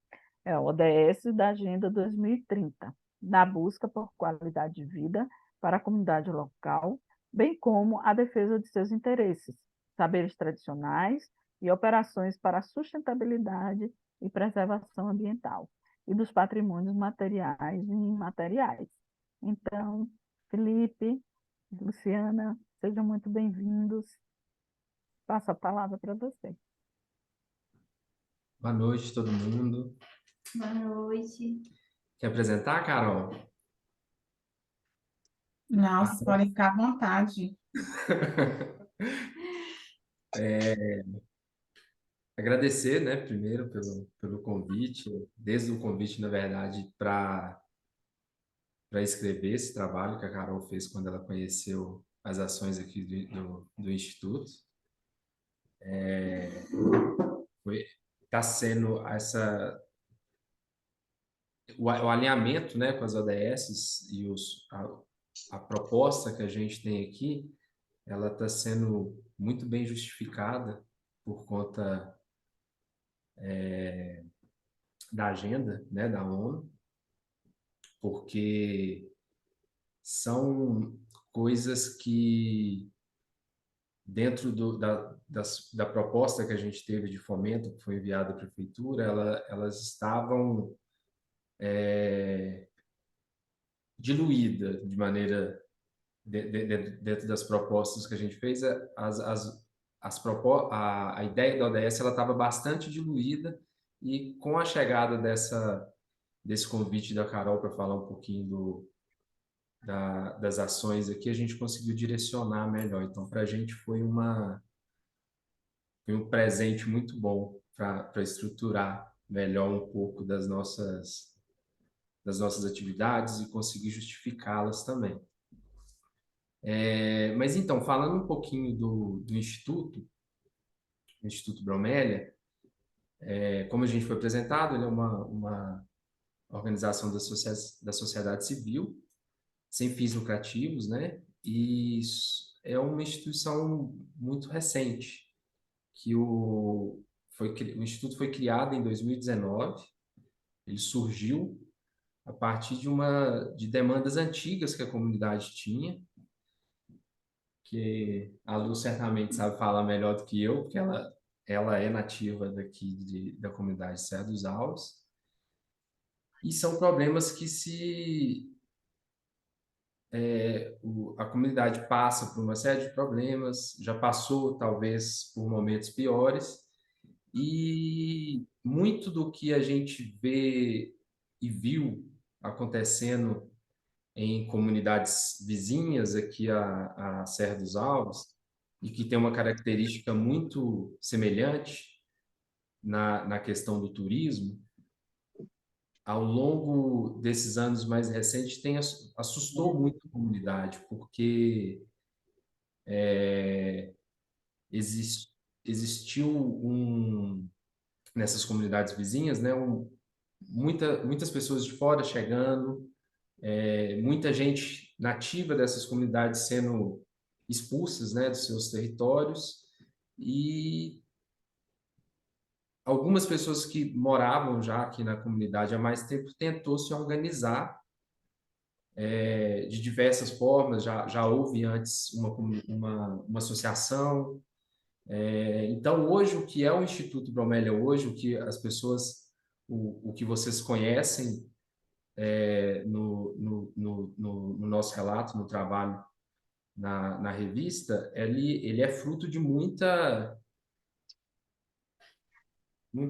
S2: o ODS da Agenda 2030, na busca por qualidade de vida para a comunidade local, bem como a defesa de seus interesses, saberes tradicionais e operações para a sustentabilidade e preservação ambiental e dos patrimônios materiais e imateriais. Então, Felipe, Luciana, sejam muito bem-vindos. Passo a palavra para você.
S6: Boa noite, todo mundo.
S7: Boa noite.
S6: Quer apresentar, Carol?
S7: Nossa, podem ficar à vontade.
S6: Agradecer, né, primeiro pelo convite, desde o convite, na verdade, para escrever esse trabalho que a Carol fez quando ela conheceu as ações aqui do Instituto. Está sendo o alinhamento, né, com as ODS e a proposta que a gente tem aqui ela está sendo muito bem justificada por conta da agenda, né, da ONU, porque são coisas que, dentro da proposta que a gente teve de fomento, que foi enviada à prefeitura, elas estavam diluídas de maneira, dentro das propostas que a gente fez, a ideia da ODS ela estava bastante diluída, e com a chegada desse convite da Carol para falar um pouquinho das ações aqui, a gente conseguiu direcionar melhor. Então, para a gente foi um presente muito bom para estruturar melhor um pouco das nossas atividades e conseguir justificá-las também. Mas então, falando um pouquinho do Instituto Bromélia, como a gente foi apresentado, ele é uma organização da sociedade civil, sem fins lucrativos, né? E é uma instituição muito recente, que o Instituto foi criado em 2019. Ele surgiu a partir de demandas antigas que a comunidade tinha, que a Lu certamente sabe falar melhor do que eu, porque ela é nativa daqui da comunidade Serra dos Auros, e são problemas que a comunidade passa por uma série de problemas, já passou talvez por momentos piores, e muito do que a gente vê e viu acontecendo em comunidades vizinhas aqui à Serra dos Auros, e que tem uma característica muito semelhante na questão do turismo, ao longo desses anos mais recentes, assustou muito a comunidade, porque exist, existiu nessas comunidades vizinhas, né, muitas pessoas de fora chegando, muita gente nativa dessas comunidades sendo expulsas, né, dos seus territórios, e algumas pessoas que moravam já aqui na comunidade há mais tempo tentou se organizar de diversas formas. Já houve antes uma associação. Então, hoje, o que é o Instituto Bromélia hoje, o que as pessoas, o que vocês conhecem no nosso relato, no trabalho na revista, ele é fruto de muito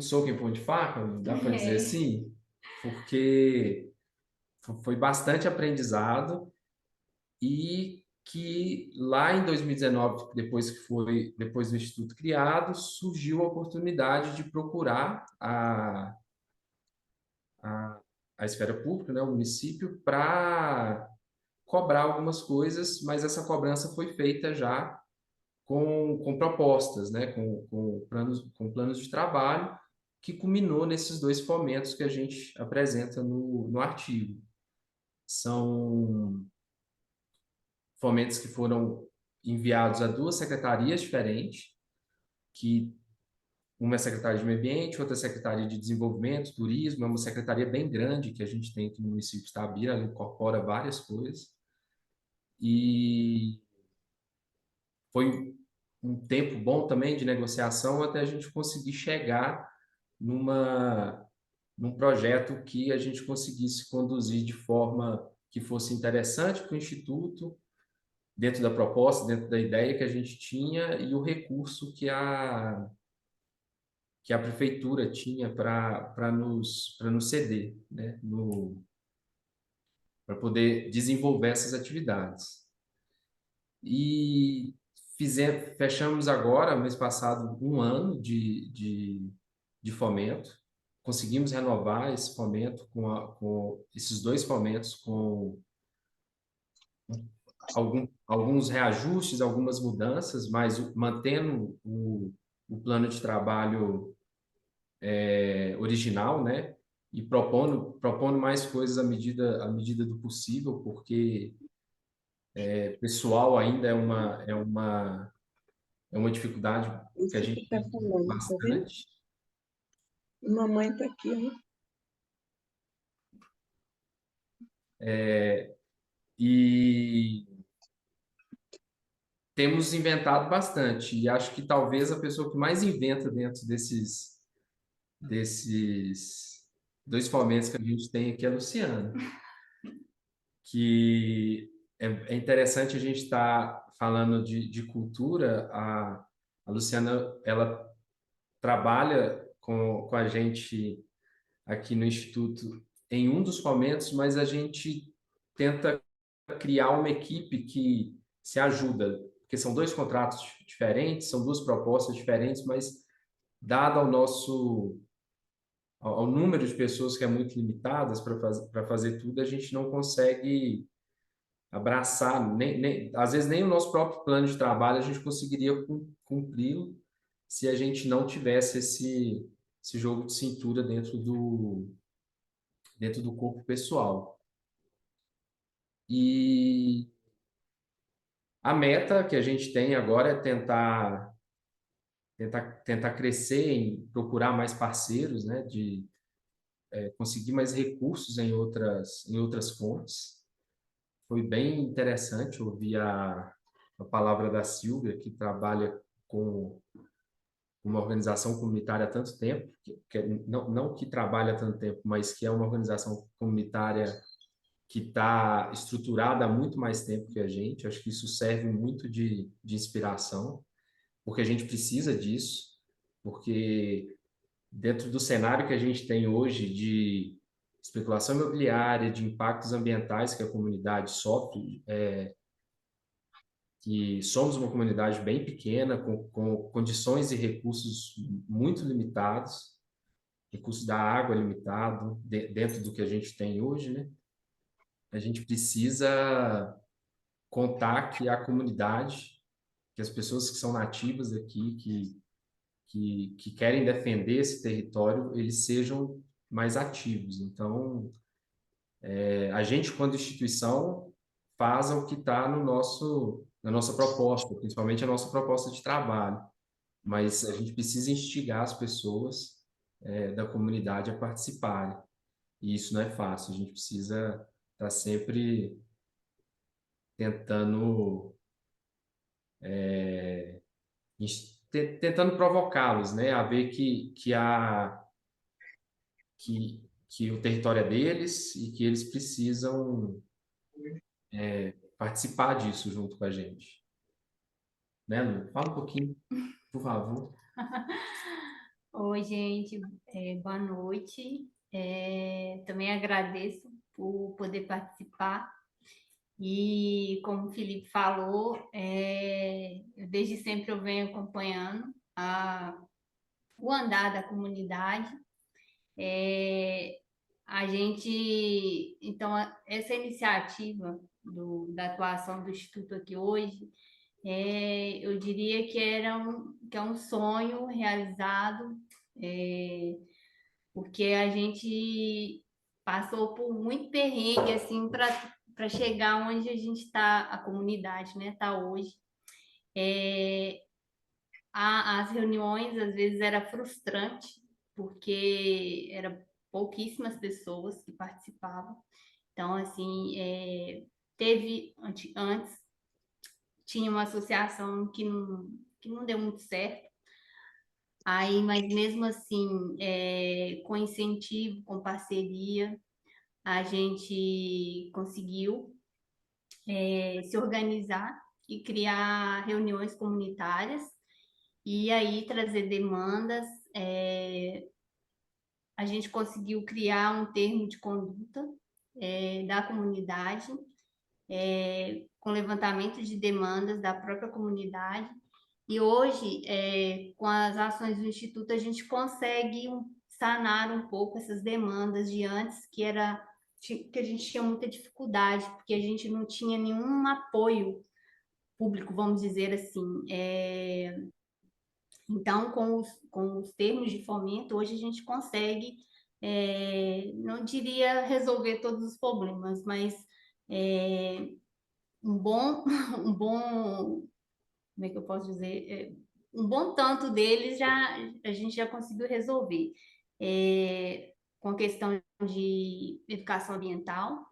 S6: soco em ponto de faca, dá para dizer assim, porque foi bastante aprendizado, e que lá em 2019, depois do Instituto criado, surgiu a oportunidade de procurar a esfera pública, né, o município, para cobrar algumas coisas, mas essa cobrança foi feita já com propostas, né, com planos de trabalho, que culminou nesses dois fomentos que a gente apresenta no artigo. São fomentos que foram enviados a duas secretarias diferentes, que uma é a Secretaria de Meio Ambiente, outra é a Secretaria de Desenvolvimento, Turismo. É uma secretaria bem grande que a gente tem aqui no município de Itabira, ela incorpora várias coisas. E foi um tempo bom também de negociação até a gente conseguir chegar num projeto que a gente conseguisse conduzir de forma que fosse interessante para o Instituto, dentro da proposta, dentro da ideia que a gente tinha, e o recurso que a prefeitura tinha para nos ceder, né, para poder desenvolver essas atividades. E fechamos agora, mês passado, um ano de fomento. Conseguimos renovar esse fomento com esses dois fomentos, com alguns reajustes, algumas mudanças, mas mantendo o plano de trabalho original, né? E propondo mais coisas à medida do possível, porque pessoal ainda é uma dificuldade que a
S5: Isso que
S6: gente
S5: está
S6: tem
S5: falando, tá vendo?
S6: bastante.
S5: Mamãe está aqui, ó.
S6: E temos inventado bastante. E acho que talvez a pessoa que mais inventa dentro desses dois fomentos que a gente tem aqui é a Luciana, que é interessante a gente estar falando de cultura. A Luciana, ela trabalha com a gente aqui no Instituto em um dos fomentos, mas a gente tenta criar uma equipe que se ajuda, porque são dois contratos diferentes, são duas propostas diferentes, mas dado ao número de pessoas que é muito limitadas para fazer tudo, a gente não consegue abraçar, às vezes nem o nosso próprio plano de trabalho a gente conseguiria cumpri-lo se a gente não tivesse esse jogo de cintura dentro do corpo pessoal. E a meta que a gente tem agora é tentar crescer, em procurar mais parceiros, né, de conseguir mais recursos em outras fontes. Foi bem interessante ouvir a palavra da Silvia, que trabalha com uma organização comunitária há tanto tempo, não que trabalha há tanto tempo, mas que é uma organização comunitária que está estruturada há muito mais tempo que a gente. Acho que isso serve muito de inspiração, porque a gente precisa disso, porque dentro do cenário que a gente tem hoje de especulação imobiliária, de impactos ambientais que a comunidade sofre, que somos uma comunidade bem pequena, com condições e recursos muito limitados, recurso da água limitado, dentro do que a gente tem hoje, né? A gente precisa contar que a comunidade, que as pessoas que são nativas aqui, que querem defender esse território, eles sejam mais ativos. Então, a gente, quando instituição, faz o que está na nossa proposta, principalmente a nossa proposta de trabalho. Mas a gente precisa instigar as pessoas da comunidade a participarem. E isso não é fácil, a gente precisa estar sempre tentando tentando provocá-los, né, a ver que o território é deles e que eles precisam participar disso junto com a gente. Né, Lu? Fala um pouquinho, por favor.
S7: Oi, gente, boa noite. Também agradeço por poder participar. E como o Felipe falou, desde sempre eu venho acompanhando o andar da comunidade. A gente, então, essa iniciativa da atuação do Instituto aqui hoje, eu diria que é um sonho realizado, porque a gente passou por muito perrengue assim para chegar onde a gente está, a comunidade, né, está hoje. As reuniões às vezes era frustrante, porque era pouquíssimas pessoas que participavam. Então, assim, teve antes tinha uma associação que não deu muito certo. Aí, mas mesmo assim, com incentivo, com parceria, a gente conseguiu se organizar e criar reuniões comunitárias e aí trazer demandas. A gente conseguiu criar um termo de conduta da comunidade, com levantamento de demandas da própria comunidade. E hoje, com as ações do Instituto, a gente consegue sanar um pouco essas demandas de antes, que a gente tinha muita dificuldade, porque a gente não tinha nenhum apoio público, vamos dizer assim. Então, com os termos de fomento, hoje a gente consegue, não diria resolver todos os problemas, mas um bom, um bom, como é que eu posso dizer? Um bom tanto deles a gente já conseguiu resolver. Com a questão de educação ambiental,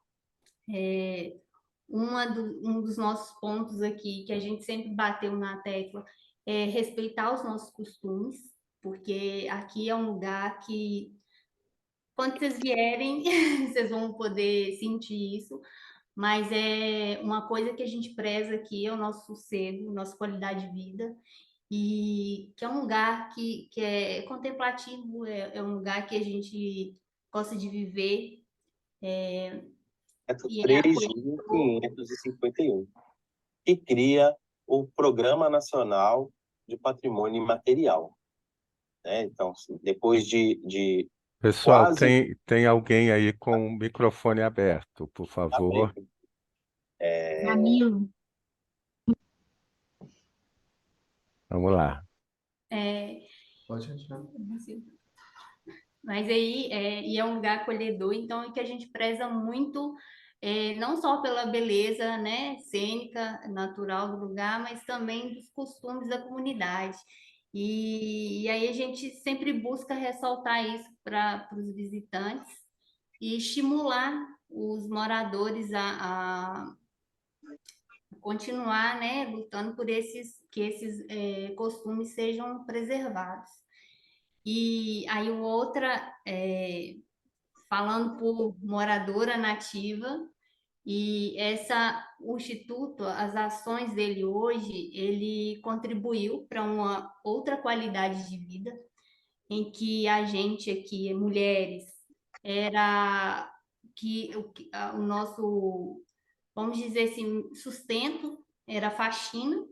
S7: um dos nossos pontos aqui, que a gente sempre bateu na tecla, é respeitar os nossos costumes, porque aqui é um lugar que, quando vocês vierem, vocês vão poder sentir isso, mas é uma coisa que a gente preza aqui, é o nosso sossego, nossa qualidade de vida, e que é um lugar que é contemplativo, é um lugar que a gente gosta de viver,
S8: Projeto
S7: e é acolhedor.
S8: 3.551, que cria o Programa Nacional de Patrimônio Imaterial, né? Então, assim, depois de
S1: Pessoal,
S8: quase
S1: tem alguém aí com o microfone aberto, por favor.
S8: abrir,
S3: Danilo,
S1: Vamos lá.
S6: Pode achar.
S7: Mas aí, e é um lugar acolhedor, então é que a gente preza muito, não só pela beleza, né, cênica, natural do lugar, mas também dos costumes da comunidade. E aí a gente sempre busca ressaltar isso para os visitantes e estimular os moradores a continuar, né, lutando por que esses costumes sejam preservados. E aí falando por moradora nativa, o Instituto, as ações dele hoje, ele contribuiu para uma outra qualidade de vida, em que a gente aqui, mulheres, era o nosso, vamos dizer assim, sustento era faxina,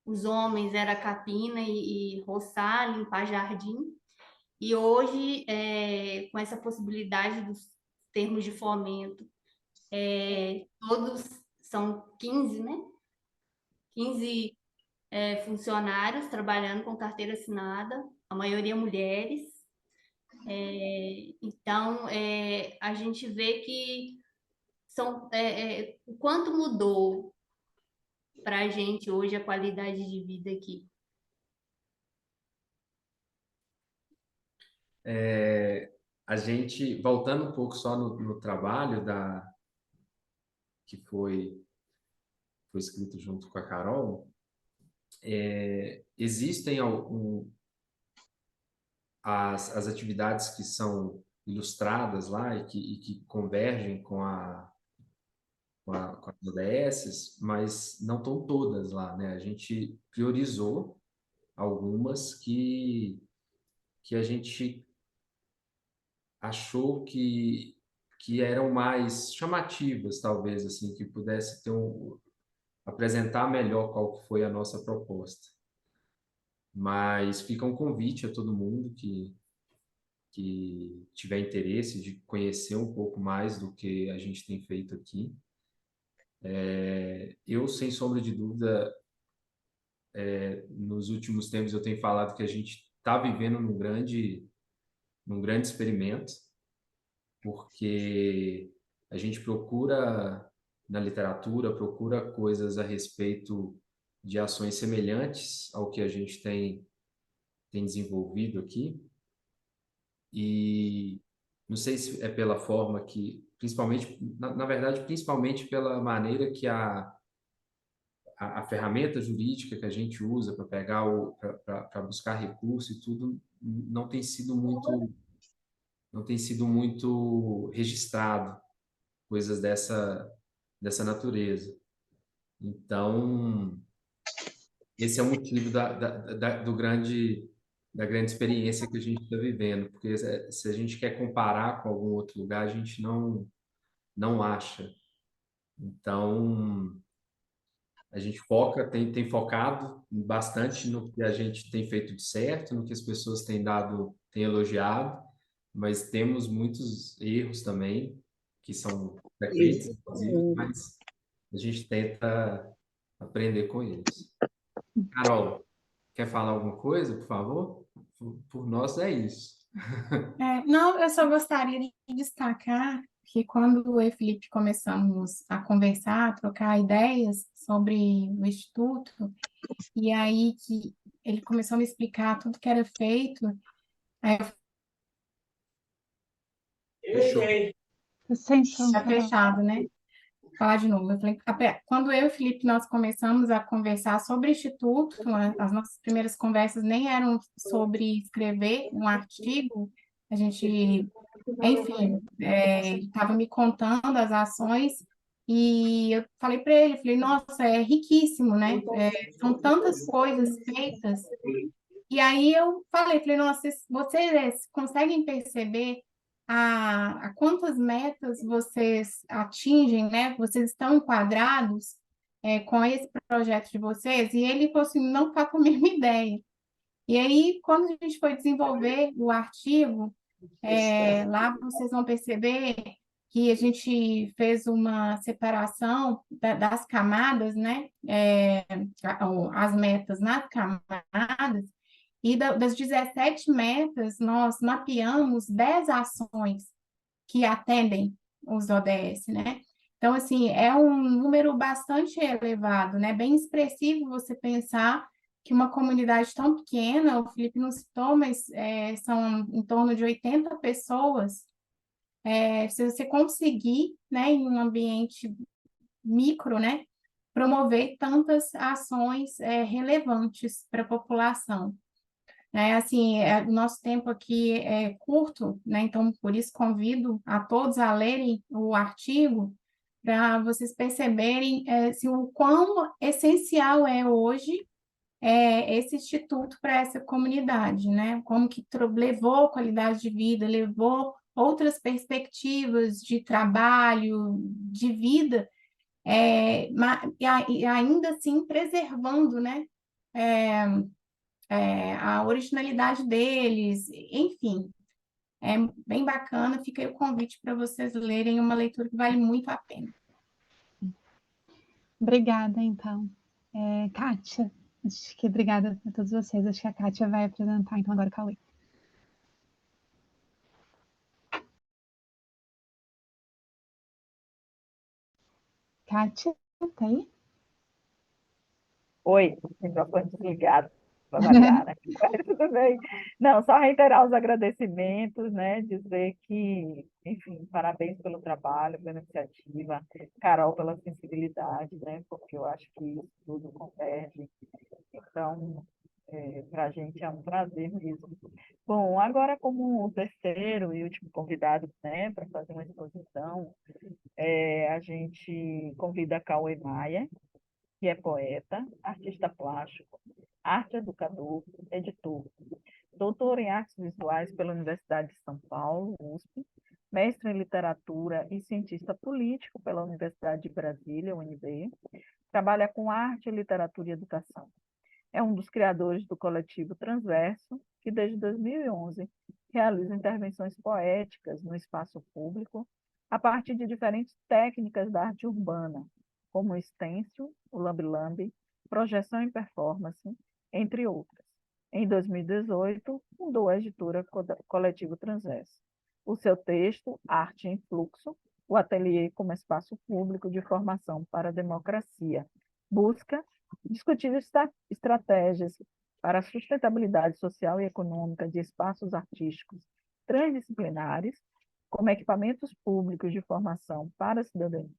S7: os homens era capina e roçar, limpar jardim. E hoje, com essa possibilidade dos termos de fomento, todos são 15, né? 15 funcionários trabalhando com carteira assinada, a maioria mulheres. Então, a gente vê que o quanto mudou para a gente hoje a qualidade de vida aqui.
S6: A gente, voltando um pouco só no trabalho que foi escrito junto com a Carol, existem as atividades que são ilustradas lá e que convergem com com as ODS, mas não estão todas lá, né? A gente priorizou algumas que a gente achou que eram mais chamativas, talvez, assim, que pudesse apresentar melhor qual que foi a nossa proposta. Mas fica um convite a todo mundo que tiver interesse de conhecer um pouco mais do que a gente tem feito aqui. Eu, sem sombra de dúvida, nos últimos tempos eu tenho falado que a gente está vivendo num grande experimento, porque a gente procura na literatura, procura coisas a respeito de ações semelhantes ao que a gente tem desenvolvido aqui. E não sei se é pela forma que, principalmente, na verdade, principalmente pela maneira que a ferramenta jurídica que a gente usa para pegar para buscar recurso e tudo não tem sido muito registrado, coisas dessa natureza. Então, esse é o motivo da grande experiência que a gente está vivendo, porque se a gente quer comparar com algum outro lugar, a gente não acha. Então, a gente tem focado bastante no que a gente tem feito de certo, no que as pessoas têm elogiado, mas temos muitos erros também, que são frequentes,
S5: Isso.
S6: inclusive, mas a gente tenta aprender com eles. Carol, quer falar alguma coisa, por favor? Por nós é isso.
S9: Não, eu só gostaria de destacar porque quando eu e o Felipe começamos a conversar, a trocar ideias sobre o Instituto, e aí que ele começou a me explicar tudo que era feito, aí
S6: Fechou.
S3: Sem som,
S9: tá fechado, né? Vou falar de novo. Eu falei, quando eu e o Felipe nós começamos a conversar sobre o Instituto, as nossas primeiras conversas nem eram sobre escrever um artigo, a gente, enfim, estava me contando as ações e eu falei para ele, falei, nossa, é riquíssimo, né? São tantas coisas feitas. E aí eu falei, nossa, vocês conseguem perceber a quantas metas vocês atingem, né? Vocês estão enquadrados com esse projeto de vocês? E ele falou assim, não está com a mesma ideia. E aí, quando a gente foi desenvolver o artigo, lá vocês vão perceber que a gente fez uma separação das camadas, né? As metas nas camadas, e das 17 metas, nós mapeamos 10 ações que atendem os ODS, né? Então, assim, é um número bastante elevado, né? Bem expressivo você pensar que uma comunidade tão pequena, o Felipe não citou, mas são em torno de 80 pessoas, se você conseguir, né, em um ambiente micro, né, promover tantas ações relevantes para a população. Assim, o nosso tempo aqui é curto, né? Então, por isso convido a todos a lerem o artigo para vocês perceberem assim, o quão essencial é hoje esse instituto para essa comunidade, né? Como que levou qualidade de vida, levou outras perspectivas de trabalho, de vida, e ainda assim preservando, né? A originalidade deles, enfim, é bem bacana. Fica aí o convite para vocês lerem, uma leitura que vale muito a pena.
S3: Obrigada, então. Kátia, acho que obrigada a todos vocês. Acho que a Kátia vai apresentar, então, agora o Cauê. Kátia, tá aí?
S2: Oi, microfone desligado, para variar, né? Mas tudo bem. Não, só reiterar os agradecimentos, né? Dizer que, enfim, parabéns pelo trabalho, pela iniciativa, Carol pela sensibilidade, né? Porque eu acho que isso tudo converge. Então, para a gente é um prazer mesmo. Bom, agora como o terceiro e último convidado, né, para fazer uma exposição, a gente convida a Cauê Maia, que é poeta, artista plástico, arte educador, editor, doutor em artes visuais pela Universidade de São Paulo, USP, mestre em literatura e cientista político pela Universidade de Brasília, UNB, trabalha com arte, literatura e educação. É um dos criadores do coletivo Transverso, que desde 2011 realiza intervenções poéticas no espaço público a partir de diferentes técnicas da arte urbana, como o stencil, o lambe-lambe, projeção e performance, entre outras. Em 2018, fundou a editora Coletivo Transverso. O seu texto, Arte em Fluxo, o ateliê como espaço público de formação para a democracia, busca discutir estratégias para a sustentabilidade social e econômica de espaços artísticos transdisciplinares, como equipamentos públicos de formação para a cidadania.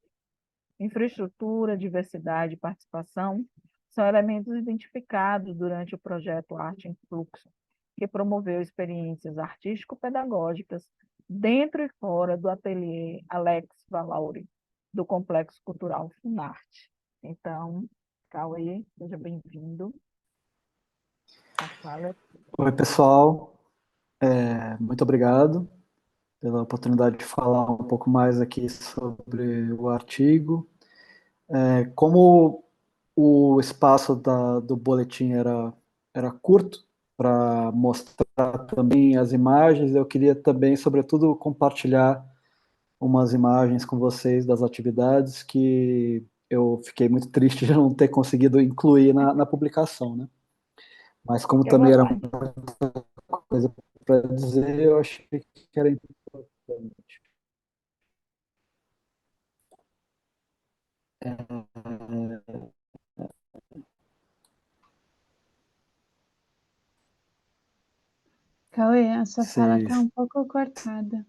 S2: Infraestrutura, diversidade e participação são elementos identificados durante o projeto Arte em Fluxo, que promoveu experiências artístico-pedagógicas dentro e fora do ateliê Alex Valauri, do Complexo Cultural Funarte. Então, Cauê, seja bem-vindo.
S10: Oi, pessoal. Muito obrigado pela oportunidade de falar um pouco mais aqui sobre o artigo. Como o espaço do boletim era curto para mostrar também as imagens, eu queria também, sobretudo, compartilhar umas imagens com vocês das atividades que eu fiquei muito triste de não ter conseguido incluir na publicação, né? Mas como também era muita coisa para dizer, eu achei que era importante.
S3: Cauê, a sua fala
S10: se
S3: está um pouco cortada.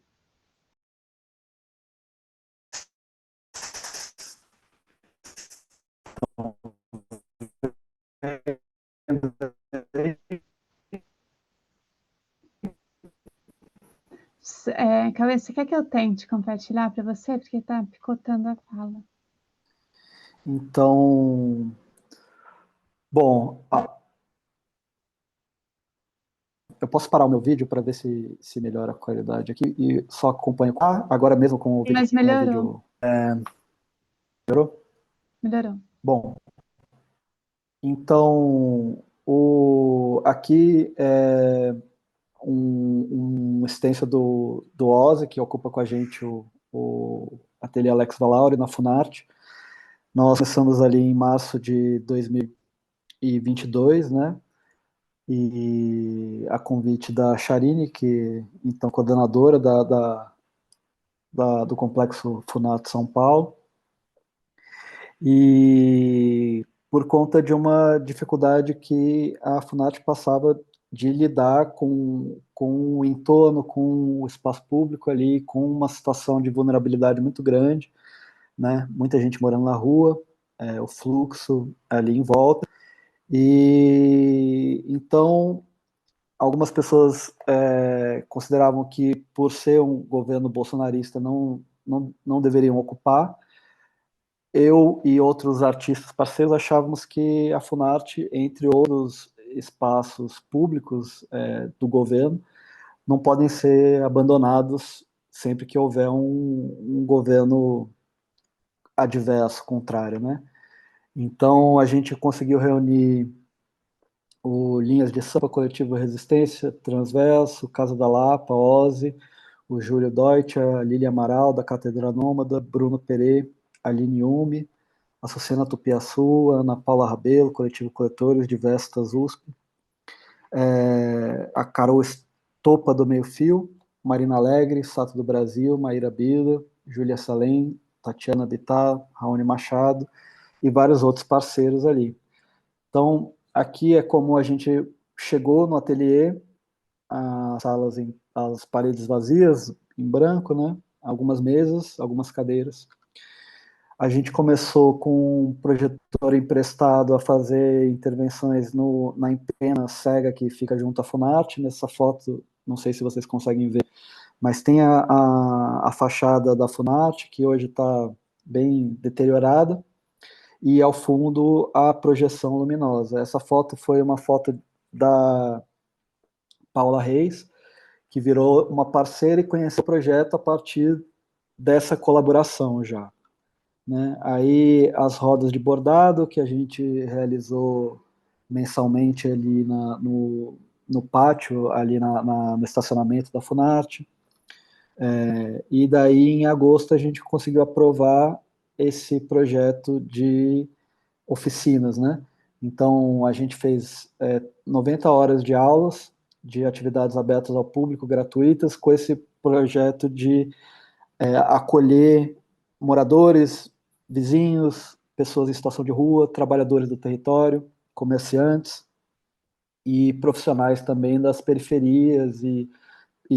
S3: Cauê, você quer que eu tente compartilhar para você? Porque está picotando a fala.
S10: Então, bom, eu posso parar o meu vídeo para ver se melhora a qualidade aqui e só acompanho agora mesmo com o vídeo.
S3: Mas melhorou.
S10: Melhorou?
S3: Melhorou.
S10: Bom, então aqui é um extenso do Ozzy, que ocupa com a gente o ateliê Alex Valauri na Funarte. Nós começamos ali em março de 2022, né? E a convite da Charine, que então coordenadora do Complexo Funarte São Paulo, e por conta de uma dificuldade que a Funarte passava de lidar com o entorno, com o espaço público ali, com uma situação de vulnerabilidade muito grande, né? Muita gente morando na rua, o fluxo ali em volta, e então algumas pessoas consideravam que por ser um governo bolsonarista não deveriam ocupar. Eu e outros artistas parceiros achávamos que a Funarte, entre outros espaços públicos do governo, não podem ser abandonados sempre que houver um governo adverso, contrário, né? Então a gente conseguiu reunir o Linhas de Samba, Coletivo Resistência, Transverso, Casa da Lapa, Ozzy, o Júlio Deutsch, a Lília Amaral, da Catedral Nômada, Bruno Perê, Aline Ume, a Sucena Tupiaçu, a Ana Paula Rabelo, Coletivo Coletores, Diversas USP, a Carol Estopa do Meio Fio, Marina Alegre, Sato do Brasil, Maíra Bila, Júlia Salem, Tatiana Bittar, Raoni Machado e vários outros parceiros ali. Então, aqui é como a gente chegou no ateliê, as salas, as paredes vazias, em branco, né? Algumas mesas, algumas cadeiras. A gente começou com um projetor emprestado a fazer intervenções na empena cega que fica junto à Funarte. Nessa foto, não sei se vocês conseguem ver, mas tem a fachada da Funarte, que hoje está bem deteriorada, e ao fundo a projeção luminosa. Essa foto foi uma foto da Paula Reis, que virou uma parceira e conheceu o projeto a partir dessa colaboração já. Né? Aí as rodas de bordado que a gente realizou mensalmente ali no pátio, ali no estacionamento da Funarte. E daí em agosto a gente conseguiu aprovar esse projeto de oficinas, né? Então a gente fez 90 horas de aulas, de atividades abertas ao público, gratuitas, com esse projeto de acolher moradores, vizinhos, pessoas em situação de rua, trabalhadores do território, comerciantes e profissionais também das periferias e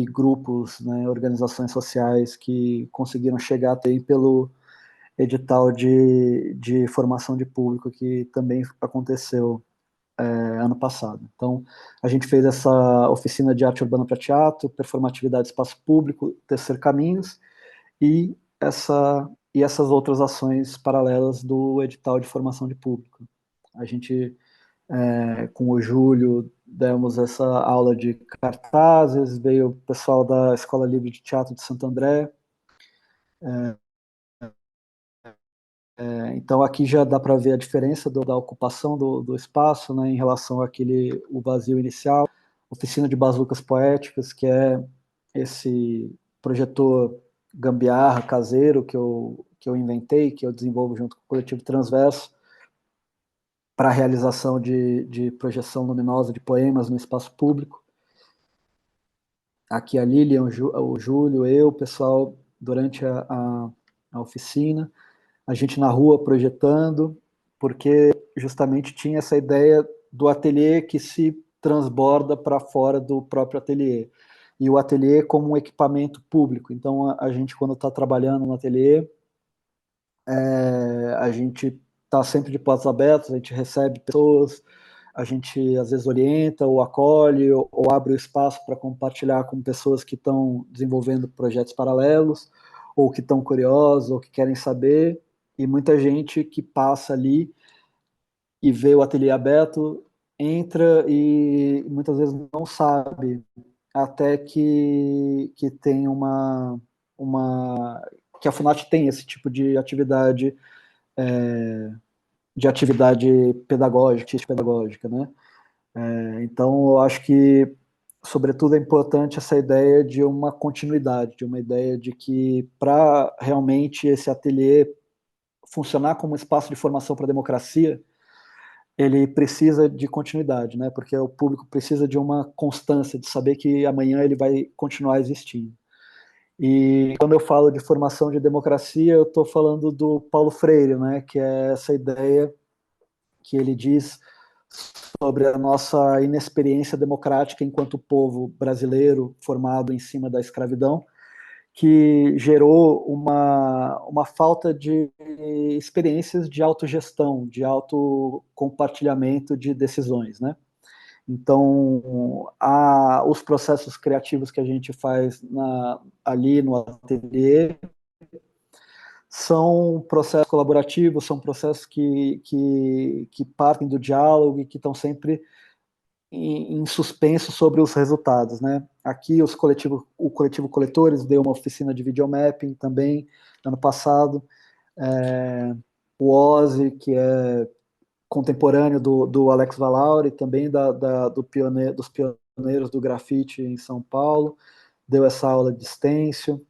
S10: grupos, né, organizações sociais que conseguiram chegar até pelo edital de formação de público que também aconteceu ano passado. Então, a gente fez essa oficina de arte urbana para teatro, performatividade espaço público, Tecer Caminhos, e essas outras ações paralelas do edital de formação de público. A gente, com o Júlio, demos essa aula de cartazes, veio o pessoal da Escola Livre de Teatro de Santo André. Então aqui já dá para ver a diferença da ocupação do espaço, né, em relação o vazio inicial. Oficina de bazucas poéticas, que é esse projetor gambiarra caseiro que eu inventei, que eu desenvolvo junto com o Coletivo Transverso, para a realização de projeção luminosa de poemas no espaço público. Aqui a Lilian, o Júlio, eu, o pessoal, durante a oficina. a gente na rua projetando, porque justamente tinha essa ideia do ateliê que se transborda para fora do próprio ateliê. E o ateliê como um equipamento público. Então, a gente, quando está trabalhando no ateliê, a gente está sempre de portas abertas, a gente recebe pessoas, a gente às vezes orienta ou acolhe ou abre o espaço para compartilhar com pessoas que estão desenvolvendo projetos paralelos, ou que estão curiosos, ou que querem saber, e muita gente que passa ali e vê o ateliê aberto, entra e muitas vezes não sabe, até que tem que a FUNAT tem esse tipo de atividade pedagógica, né? Então, eu acho que, sobretudo, é importante essa ideia de uma continuidade, de uma ideia de que, para realmente esse ateliê funcionar como um espaço de formação para a democracia, ele precisa de continuidade, né? Porque o público precisa de uma constância, de saber que amanhã ele vai continuar existindo. E quando eu falo de formação de democracia, eu estou falando do Paulo Freire, né? Que é essa ideia que ele diz sobre a nossa inexperiência democrática enquanto povo brasileiro formado em cima da escravidão, que gerou uma falta de experiências de autogestão, de autocompartilhamento de decisões, né? Então, os processos criativos que a gente faz ali no ateliê são processos colaborativos, são processos que partem do diálogo e que estão sempre em suspenso sobre os resultados, né? Aqui o coletivo Coletores deu uma oficina de videomapping também ano passado. O Ozzy, que é contemporâneo do Alex Valauri, também dos pioneiros do grafite em São Paulo, deu essa aula de stencil.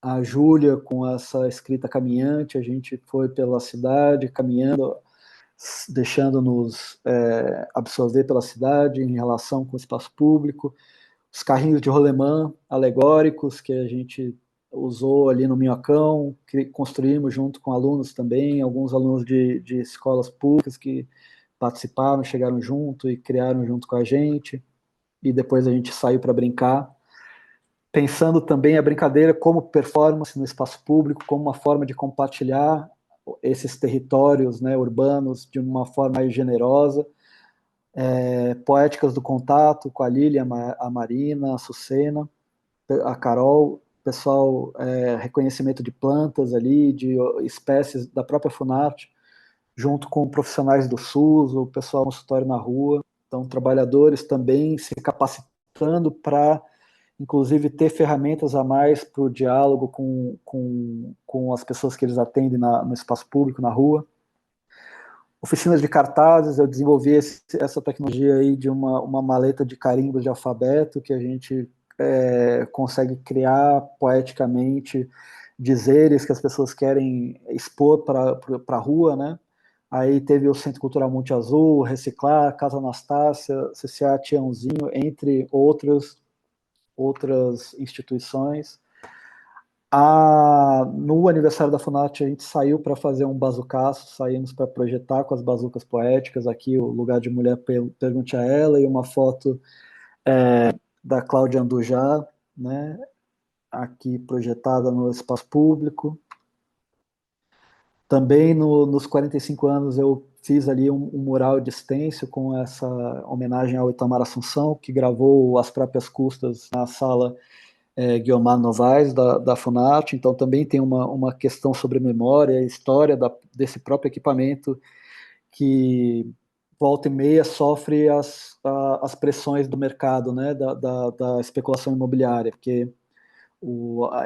S10: A Júlia, com essa escrita caminhante, a gente foi pela cidade, caminhando, deixando-nos absorver pela cidade em relação com o espaço público. Os carrinhos de rolemã alegóricos que a gente usou ali no Minhocão, que construímos junto com alunos também, alguns alunos de escolas públicas que participaram, chegaram junto e criaram junto com a gente, e depois a gente saiu para brincar, pensando também a brincadeira como performance no espaço público, como uma forma de compartilhar esses territórios, né, urbanos de uma forma mais generosa. Poéticas do contato com a Lília, a Marina, a Sucena, a Carol, pessoal, reconhecimento de plantas ali, de espécies da própria Funarte, junto com profissionais do SUS, o pessoal consultório na rua, então trabalhadores também se capacitando para, inclusive, ter ferramentas a mais para o diálogo com as pessoas que eles atendem no espaço público, na rua. Oficinas de cartazes, eu desenvolvi essa tecnologia aí de uma maleta de carimbos de alfabeto que a gente consegue criar poeticamente dizeres que as pessoas querem expor para a rua, né? Aí teve o Centro Cultural Monte Azul, Reciclar, Casa Anastácia, CCA Tiãozinho, entre outras instituições. No aniversário da Funarte, a gente saiu para fazer um bazucaço, saímos para projetar com as bazucas poéticas, aqui o Lugar de Mulher, Pergunte a Ela, e uma foto da Cláudia Andujá, né, aqui projetada no espaço público. Também nos 45 anos eu fiz ali um mural de stencil com essa homenagem ao Itamar Assunção, que gravou às próprias custas na sala Guiomar Novaes, da Funarte. Então também tem uma questão sobre memória, história desse próprio equipamento, que volta e meia sofre as pressões do mercado, né, da especulação imobiliária, porque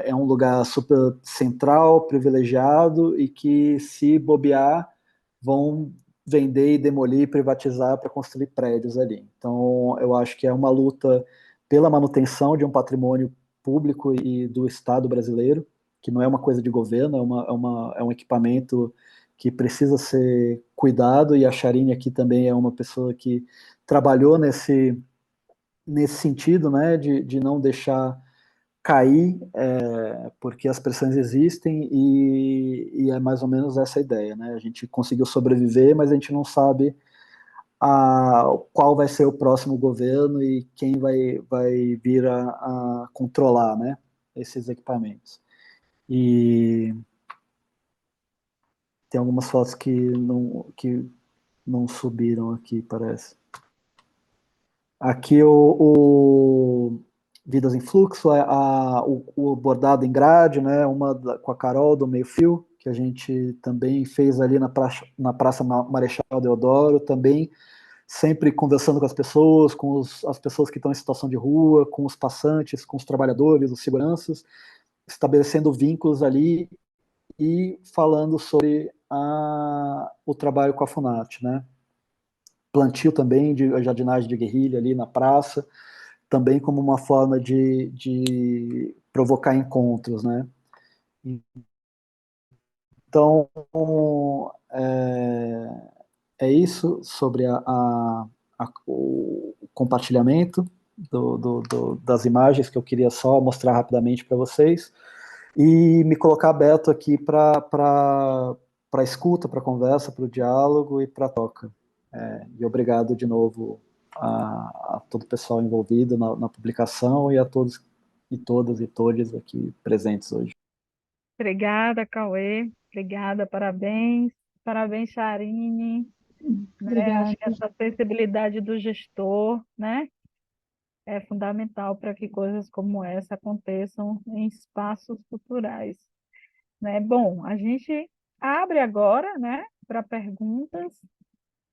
S10: é um lugar super central, privilegiado, e que, se bobear, vão vender e demolir e privatizar para construir prédios ali. Então, eu acho que é uma luta pela manutenção de um patrimônio público e do Estado brasileiro, que não é uma coisa de governo, é um equipamento que precisa ser cuidado, e a Charine aqui também é uma pessoa que trabalhou nesse sentido, né, de não deixar cair, porque as pressões existem e é mais ou menos essa a ideia, né? A gente conseguiu sobreviver, mas a gente não sabe qual vai ser o próximo governo e quem vai vir a controlar, né, esses equipamentos. E tem algumas fotos que não subiram aqui, parece. Aqui o Vidas em Fluxo, o bordado em grade, né, com a Carol do Meio Fio, que a gente também fez ali na Praça Marechal Deodoro, também sempre conversando com as pessoas, as pessoas que estão em situação de rua, com os passantes, com os trabalhadores, os seguranças, estabelecendo vínculos ali e falando sobre o trabalho com a FUNAT, né? Plantio também de jardinagem de guerrilha ali na praça, também como uma forma de provocar encontros, né? Então, é isso sobre o compartilhamento das imagens que eu queria só mostrar rapidamente para vocês e me colocar aberto aqui para escuta, para conversa, para o diálogo e para troca. E obrigado de novo a todo o pessoal envolvido na publicação e a todos e todas e todos aqui presentes hoje.
S2: Obrigada, Cauê. Obrigada, parabéns. Parabéns, Charine.
S3: Obrigada.
S2: Acho que essa sensibilidade do gestor, né, é fundamental para que coisas como essa aconteçam em espaços culturais, né? Bom, a gente abre agora, né, para perguntas,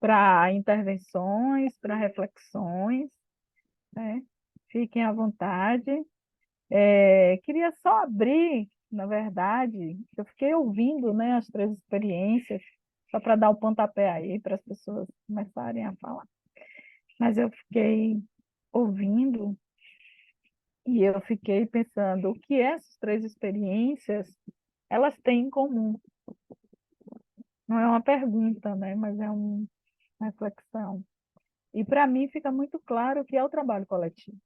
S2: para intervenções, para reflexões, né? Fiquem à vontade. Queria só abrir, na verdade, eu fiquei ouvindo, né, as 3 experiências, só para dar o pontapé aí, para as pessoas começarem a falar. Mas eu fiquei ouvindo e eu fiquei pensando o que essas 3 experiências elas têm em comum. Não é uma pergunta, né, mas é uma reflexão. E para mim fica muito claro que é o trabalho coletivo.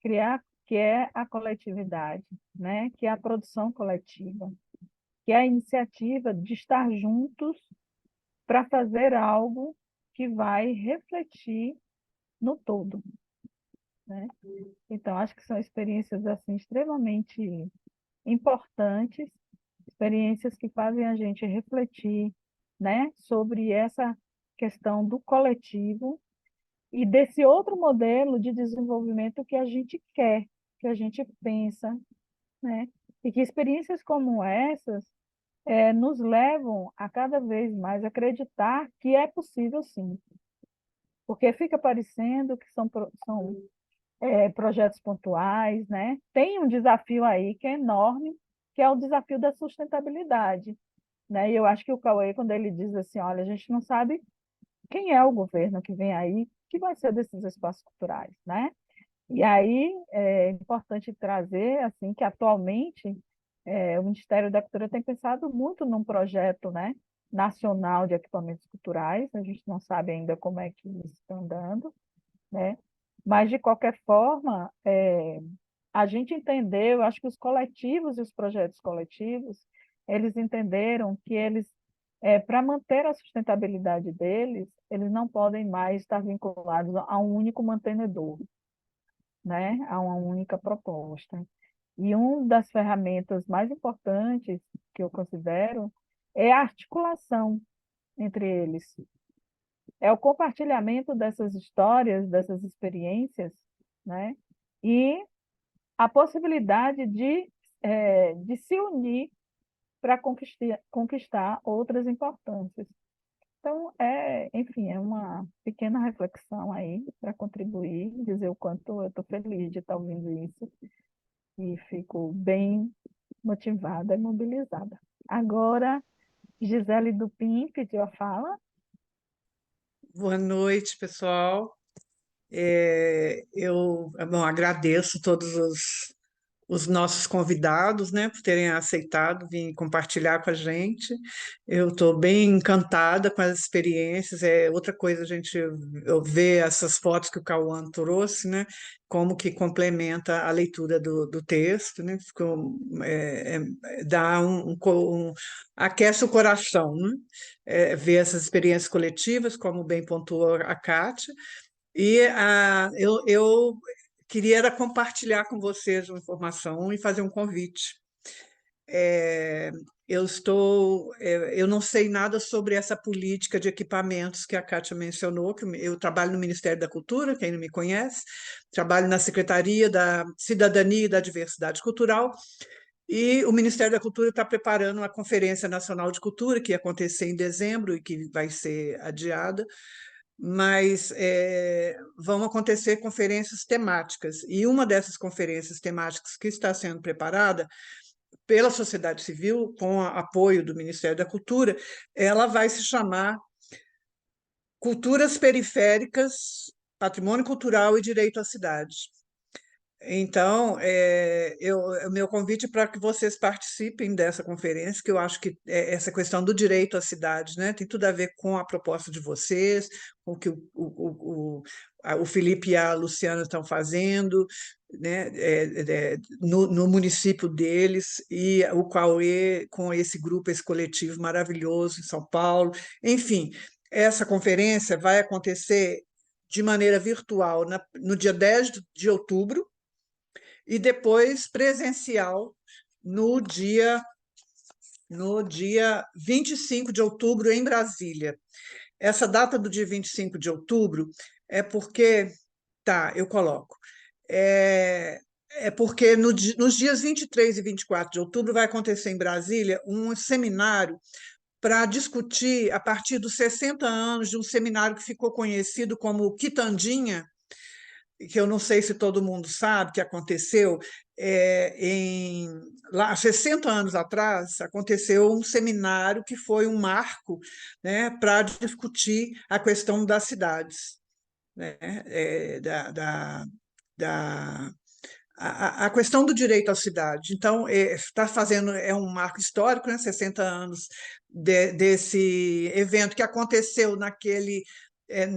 S2: Criar, que é a coletividade, né, que é a produção coletiva, que é a iniciativa de estar juntos para fazer algo que vai refletir no todo, né? Então, acho que são experiências assim extremamente importantes, experiências que fazem a gente refletir, né, sobre essa questão do coletivo e desse outro modelo de desenvolvimento que a gente quer, que a gente pensa, né? E que experiências como essas nos levam a cada vez mais acreditar que é possível sim, porque fica parecendo que são projetos pontuais, né? Tem um desafio aí que é enorme, que é o desafio da sustentabilidade, né? E eu acho que o Cauê, quando ele diz assim, olha, a gente não sabe quem é o governo que vem aí, que vai ser desses espaços culturais, né? E aí é importante trazer assim que atualmente o Ministério da Cultura tem pensado muito num projeto, né, nacional de equipamentos culturais. A gente não sabe ainda como é que isso está andando, né? Mas de qualquer forma, a gente entendeu, acho que os coletivos e os projetos coletivos, eles entenderam que eles para manter a sustentabilidade deles, eles não podem mais estar vinculados a um único mantenedor, né? A uma única proposta. E uma das ferramentas mais importantes que eu considero é a articulação entre eles. É o compartilhamento dessas histórias, dessas experiências, né? E a possibilidade de se unir para conquistar outras importâncias. Então, enfim, é uma pequena reflexão aí para contribuir, dizer o quanto eu estou feliz de estar ouvindo isso e fico bem motivada e mobilizada. Agora, Gisele Dupin pediu a fala.
S11: Boa noite, pessoal. Eu agradeço todos os nossos convidados, né, por terem aceitado vir compartilhar com a gente. Eu estou bem encantada com as experiências. É outra coisa a gente ver essas fotos que o Cauã trouxe, né, como que complementa a leitura do texto, né, ficou, dá aquece o coração, né, ver essas experiências coletivas, como bem pontuou a Kátia. E eu queria era compartilhar com vocês uma informação e fazer um convite. Eu não sei nada sobre essa política de equipamentos que a Kátia mencionou, que eu trabalho no Ministério da Cultura, quem não me conhece, trabalho na Secretaria da Cidadania e da Diversidade Cultural, e o Ministério da Cultura está preparando uma Conferência Nacional de Cultura, que ia acontecer em dezembro e que vai ser adiada, mas vão acontecer conferências temáticas, e uma dessas conferências temáticas que está sendo preparada pela sociedade civil, com apoio do Ministério da Cultura, ela vai se chamar Culturas Periféricas, Patrimônio Cultural e Direito à Cidade. Então, o meu convite é para que vocês participem dessa conferência, que eu acho que essa questão do direito à cidade, né, tem tudo a ver com a proposta de vocês, com o que o Felipe e a Luciana estão fazendo, né, no município deles, e o Cauê com esse grupo, esse coletivo maravilhoso em São Paulo. Enfim, essa conferência vai acontecer de maneira virtual no dia 10 de outubro, e depois presencial no dia 25 de outubro, em Brasília. Essa data do dia 25 de outubro é porque... Tá, eu coloco. É porque nos dias 23 e 24 de outubro vai acontecer em Brasília um seminário para discutir, a partir dos 60 anos, de um seminário que ficou conhecido como Quitandinha, que eu não sei se todo mundo sabe que aconteceu, lá 60 anos atrás, aconteceu um seminário que foi um marco, né, para discutir a questão das cidades, né, a questão do direito à cidade. Então, está fazendo, um marco histórico, né, 60 anos desse evento que aconteceu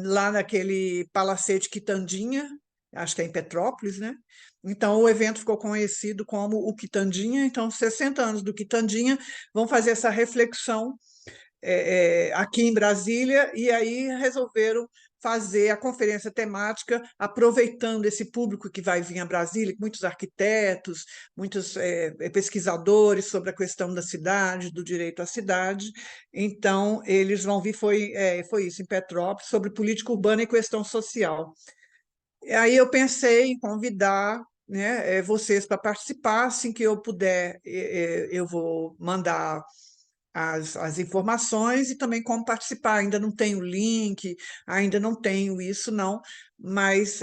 S11: lá naquele Palacete Quitandinha, acho que é em Petrópolis, né? Então, o evento ficou conhecido como o Quitandinha. Então, 60 anos do Quitandinha, vão fazer essa reflexão aqui em Brasília, e aí resolveram fazer a conferência temática, aproveitando esse público que vai vir a Brasília, muitos arquitetos, muitos pesquisadores sobre a questão da cidade, do direito à cidade. Então, eles vão vir, foi isso, em Petrópolis, sobre política urbana e questão social. Aí eu pensei em convidar, né, vocês para participar. Assim que eu puder, eu vou mandar as informações e também como participar. Ainda não tenho link, ainda não tenho isso, não, mas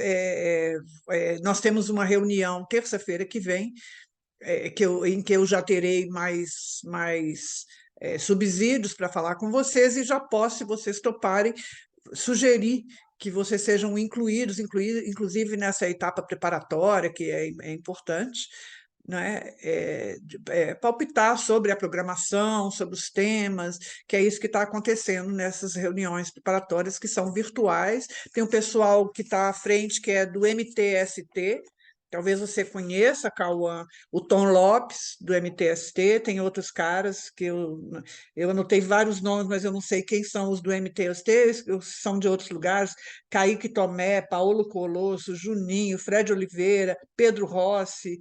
S11: nós temos uma reunião terça-feira que vem, em que eu já terei mais subsídios para falar com vocês, e já posso, se vocês toparem, sugerir que vocês sejam incluídos, inclusive nessa etapa preparatória, que é importante, né? Palpitar sobre a programação, sobre os temas, que é isso que está acontecendo nessas reuniões preparatórias, que são virtuais. Tem um pessoal que está à frente, que é do MTST, talvez você conheça, Cauã, o Tom Lopes, do MTST. Tem outros caras que eu anotei vários nomes, mas eu não sei quem são os do MTST, são de outros lugares: Kaique Tomé, Paulo Colosso, Juninho, Fred Oliveira, Pedro Rossi.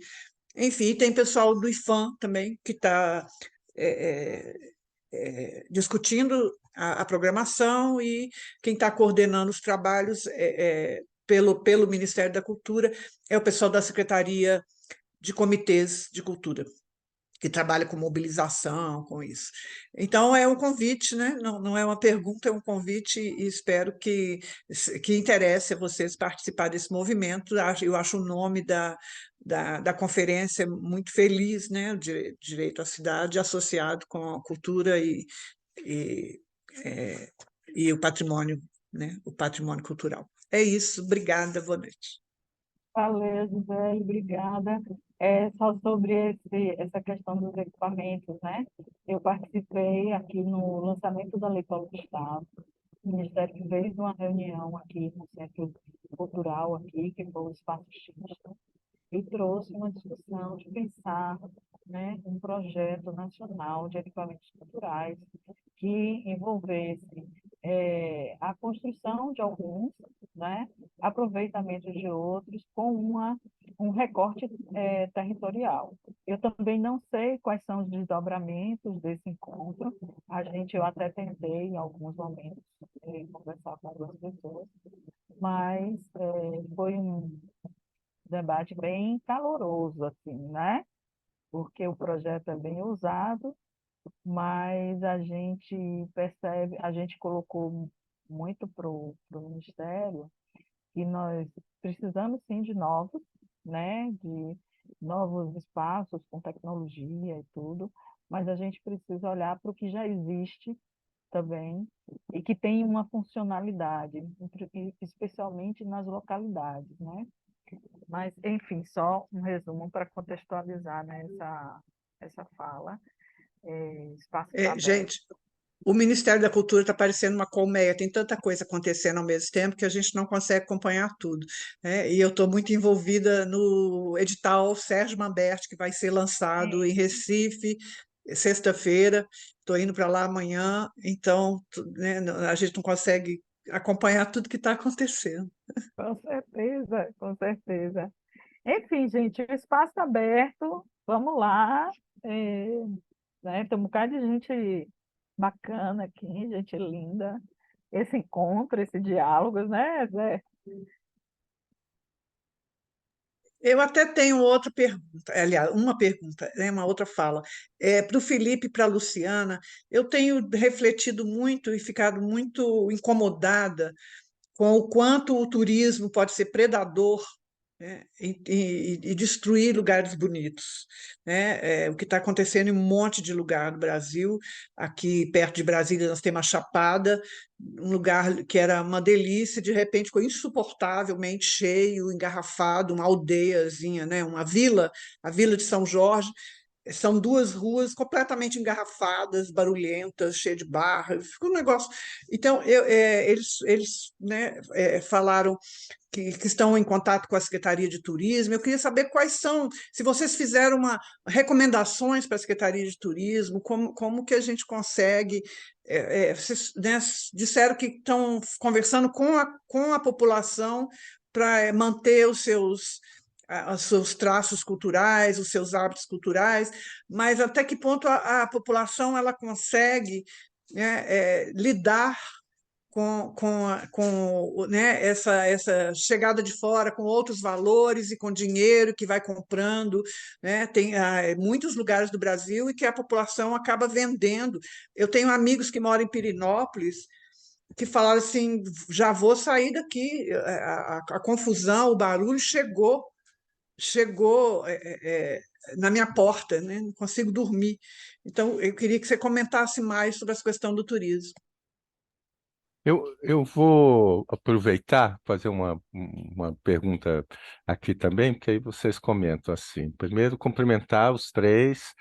S11: Enfim, tem pessoal do IFAM também, que está discutindo a programação, e quem está coordenando os trabalhos pelo Ministério da Cultura é o pessoal da Secretaria de Comitês de Cultura, que trabalha com mobilização, com isso. Então, é um convite, né? Não é uma pergunta, é um convite, e espero que interesse a vocês participar desse movimento. Eu acho o nome da conferência muito feliz, né? Direito à cidade, associado com a cultura e o patrimônio, né? O patrimônio cultural. É isso, obrigada, boa noite.
S2: Valeu, Gisele, obrigada. só sobre essa questão dos equipamentos, né? Eu participei aqui no lançamento da Lei Paulo Gustavo. O Ministério fez uma reunião aqui no Centro Cultural, aqui, que foi o Espaço X, e trouxe uma discussão de pensar, né, um projeto nacional de equipamentos culturais que envolvesse a construção de alguns, né, aproveitamento de outros, com um recorte territorial. Eu também não sei quais são os desdobramentos desse encontro. Eu até tentei, em alguns momentos, conversar com algumas pessoas, mas foi um debate bem caloroso, assim, né? Porque o projeto é bem ousado, mas a gente percebe, a gente colocou muito para o Ministério que nós precisamos, sim, de novos, né? De novos espaços com tecnologia e tudo, mas a gente precisa olhar para o que já existe também e que tem uma funcionalidade, especialmente nas localidades, né? Mas, enfim, só um resumo para contextualizar, né, essa fala. Espaço está aberto.
S11: Gente, o Ministério da Cultura está parecendo uma colmeia, tem tanta coisa acontecendo ao mesmo tempo que a gente não consegue acompanhar tudo, né? E eu estou muito envolvida no edital Sérgio Mamberti, que vai ser lançado em Recife, sexta-feira. Estou indo para lá amanhã, então, né, a gente não consegue acompanhar tudo que está acontecendo.
S2: Com certeza, com certeza. Enfim, gente, o espaço está aberto, vamos lá. Né, tem um bocado de gente bacana aqui, gente linda. Esse encontro, esse diálogo, né, Zé?
S11: Eu até tenho outra pergunta, aliás, uma pergunta, né, uma outra fala. Para o Felipe e para a Luciana, eu tenho refletido muito e ficado muito incomodada com o quanto o turismo pode ser predador, né, e destruir lugares bonitos, né? O que está acontecendo em um monte de lugar no Brasil. Aqui perto de Brasília nós temos a Chapada, um lugar que era uma delícia, de repente ficou insuportavelmente cheio, engarrafado, uma aldeiazinha, né? Uma vila, a Vila de São Jorge. São duas ruas completamente engarrafadas, barulhentas, cheias de barras, ficou um negócio. Então, eles né, falaram que estão em contato com a Secretaria de Turismo. Eu queria saber quais são, se vocês fizeram recomendações para a Secretaria de Turismo, como que a gente consegue. Vocês, né, disseram que estão conversando com a população para manter os seus traços culturais, os seus hábitos culturais, mas até que ponto a população ela consegue, né, lidar com né, essa chegada de fora, com outros valores e com dinheiro que vai comprando, né? Tem muitos lugares do Brasil e que a população acaba vendendo. Eu tenho amigos que moram em Pirinópolis que falaram assim, já vou sair daqui, a confusão, o barulho chegou na minha porta, né? Não consigo dormir. Então, eu queria que você comentasse mais sobre essa questão do turismo.
S1: Eu vou aproveitar fazer uma pergunta aqui também, porque aí vocês comentam assim. Primeiro, cumprimentar os três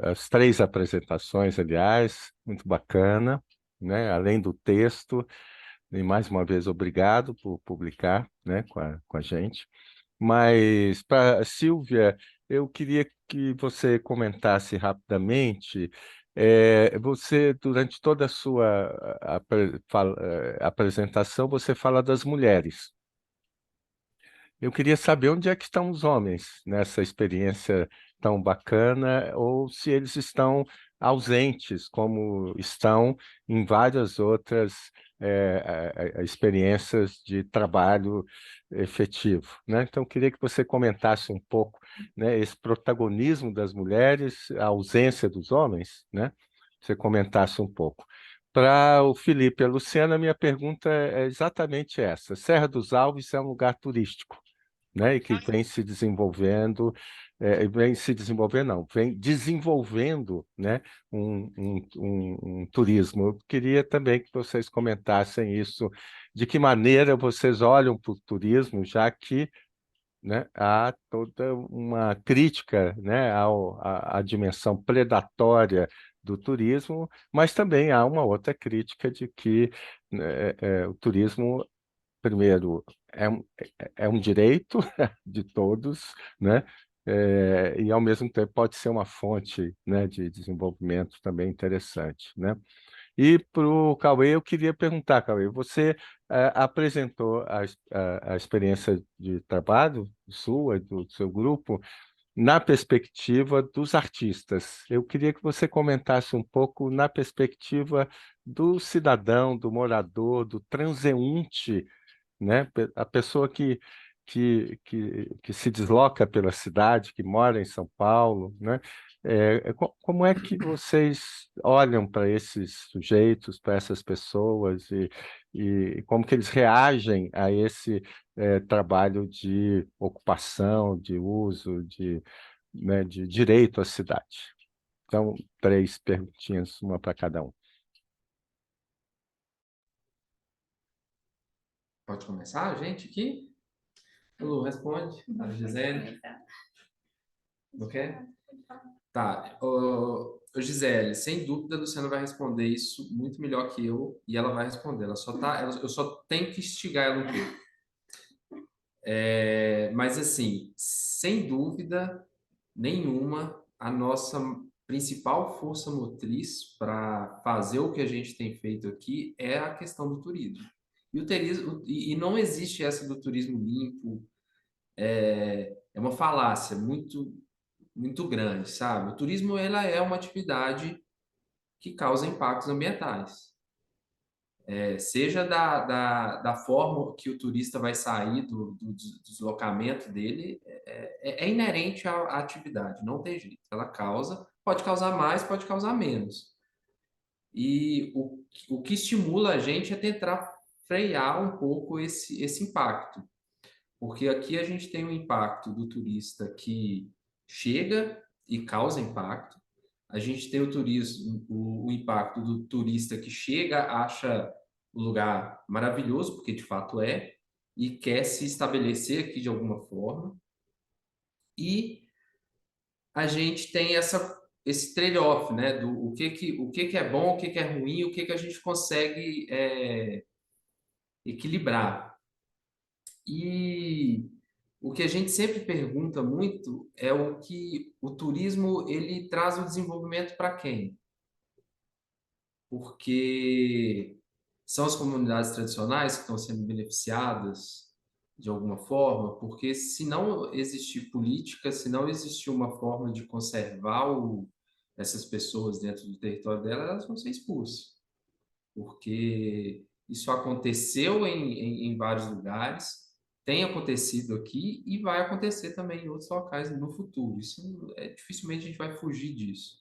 S1: as três apresentações, aliás, muito bacana, né? Além do texto, e mais uma vez obrigado por publicar, né, com a gente. Mas, para Silvia, eu queria que você comentasse rapidamente. Você, durante toda a sua apresentação, você fala das mulheres. Eu queria saber onde é que estão os homens nessa experiência tão bacana, ou se eles estão ausentes, como estão em várias outras experiências de trabalho efetivo, né? Então, eu queria que você comentasse um pouco, né, esse protagonismo das mulheres, a ausência dos homens, né? Você comentasse um pouco. Para o Felipe e a Luciana, minha pergunta é exatamente essa. Serra dos Alves é um lugar turístico, né, e que vem se desenvolvendo, vem desenvolvendo, né, um turismo. Eu queria também que vocês comentassem isso, de que maneira vocês olham para o turismo, já que né, há toda uma crítica, né, à dimensão predatória do turismo, mas também há uma outra crítica de que o turismo, primeiro, é um direito de todos, né? E ao mesmo tempo pode ser uma fonte, né, de desenvolvimento também interessante, né? E para o Cauê, eu queria perguntar, Cauê, você apresentou a experiência de trabalho sua, do seu grupo, na perspectiva dos artistas. Eu queria que você comentasse um pouco na perspectiva do cidadão, do morador, do transeunte, né? A pessoa que se desloca pela cidade, que mora em São Paulo, né? Como é que vocês olham para esses sujeitos, para essas pessoas e como que eles reagem a esse trabalho de ocupação, de uso, né, de direito à cidade? Então, 3 perguntinhas, uma para cada um.
S6: Pode começar, gente, aqui? Lu, responde. A Gisele. Não quer? Tá. Ô, Gisele, sem dúvida a Luciana vai responder isso muito melhor que eu e ela vai responder. Eu só tenho que instigar ela um pouco. Mas assim, sem dúvida nenhuma, a nossa principal força motriz para fazer o que a gente tem feito aqui é a questão do turismo. E o turismo, e não existe essa do turismo limpo, é uma falácia muito grande, sabe? O turismo ela é uma atividade que causa impactos ambientais. Seja da forma que o turista vai sair do deslocamento dele, é inerente à atividade, não tem jeito. Ela pode causar mais, pode causar menos. E o que estimula a gente é tentar frear um pouco esse impacto. Porque aqui a gente tem o impacto do turista que chega e causa impacto. A gente tem o impacto do turista que chega, acha o lugar maravilhoso, porque de fato é, e quer se estabelecer aqui de alguma forma. E a gente tem esse trade-off, né? Do o que é bom, o que é ruim, o que a gente consegue equilibrar. E o que a gente sempre pergunta muito é o que o turismo ele traz o desenvolvimento para quem? Porque são as comunidades tradicionais que estão sendo beneficiadas de alguma forma, porque se não existir política, se não existir uma forma de conservar essas pessoas dentro do território delas, elas vão ser expulsas. Porque isso aconteceu em vários lugares, tem acontecido aqui e vai acontecer também em outros locais no futuro. Dificilmente a gente vai fugir disso.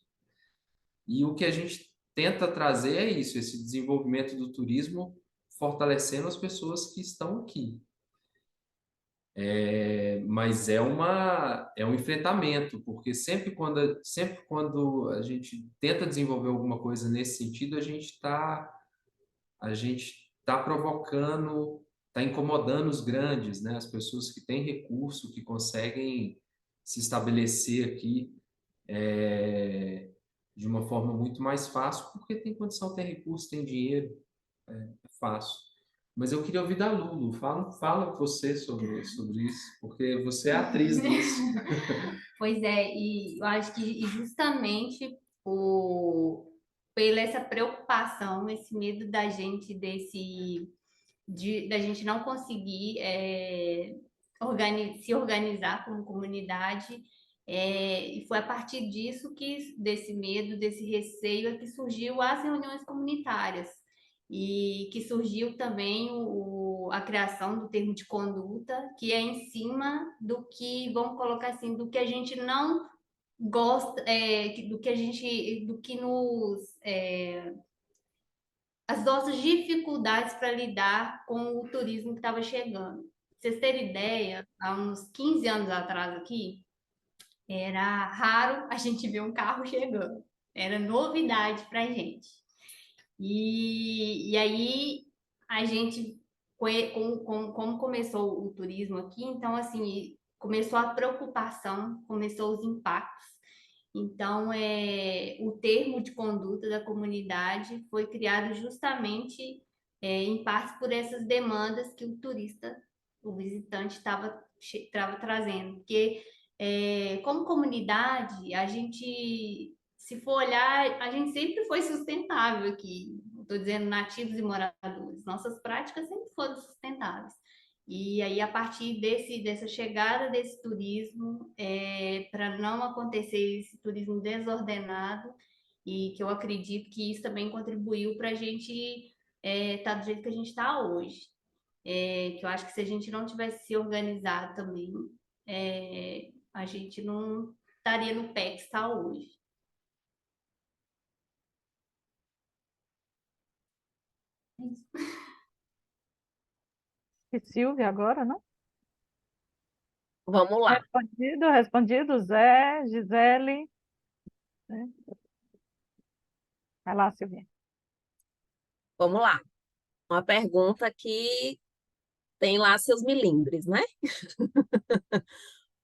S6: E o que a gente tenta trazer é isso, esse desenvolvimento do turismo, fortalecendo as pessoas que estão aqui. Mas é um enfrentamento, porque sempre quando a gente tenta desenvolver alguma coisa nesse sentido, a gente está provocando, está incomodando os grandes, né? As pessoas que têm recurso, que conseguem se estabelecer aqui de uma forma muito mais fácil, porque tem condição, tem recurso, tem dinheiro, é fácil. Mas eu queria ouvir da Lulu. Fala você sobre isso, porque você é a atriz disso.
S7: Pois é, e eu acho que justamente pela essa preocupação, esse medo da gente da gente não conseguir se organizar como comunidade, e foi a partir disso desse medo, desse receio, é que surgiu as reuniões comunitárias e que surgiu também a criação do termo de conduta, que é em cima do que, vamos colocar assim, do que a gente não gosta, do que as nossas dificuldades para lidar com o turismo que estava chegando. Pra vocês terem ideia, há uns 15 anos atrás aqui, era raro a gente ver um carro chegando. Era novidade para a gente. E aí, a gente, como começou o turismo aqui, então, assim, começou a preocupação, começou os impactos. Então, o termo de conduta da comunidade foi criado justamente, em parte, por essas demandas que o turista, o visitante, estava trazendo. Porque, como comunidade, a gente, se for olhar, a gente sempre foi sustentável aqui. Estou dizendo nativos e moradores. Nossas práticas sempre foram sustentáveis. E aí, a partir dessa chegada desse turismo, para não acontecer esse turismo desordenado, e que eu acredito que isso também contribuiu para a gente estar do jeito que a gente está hoje. Que eu acho que se a gente não tivesse se organizado também, a gente não estaria no pé que está hoje. É isso.
S2: E Silvia agora, não?
S4: Vamos lá.
S2: Respondido, Zé, Gisele. Né? Vai lá, Silvia.
S4: Vamos lá. Uma pergunta que tem lá seus milindres, né?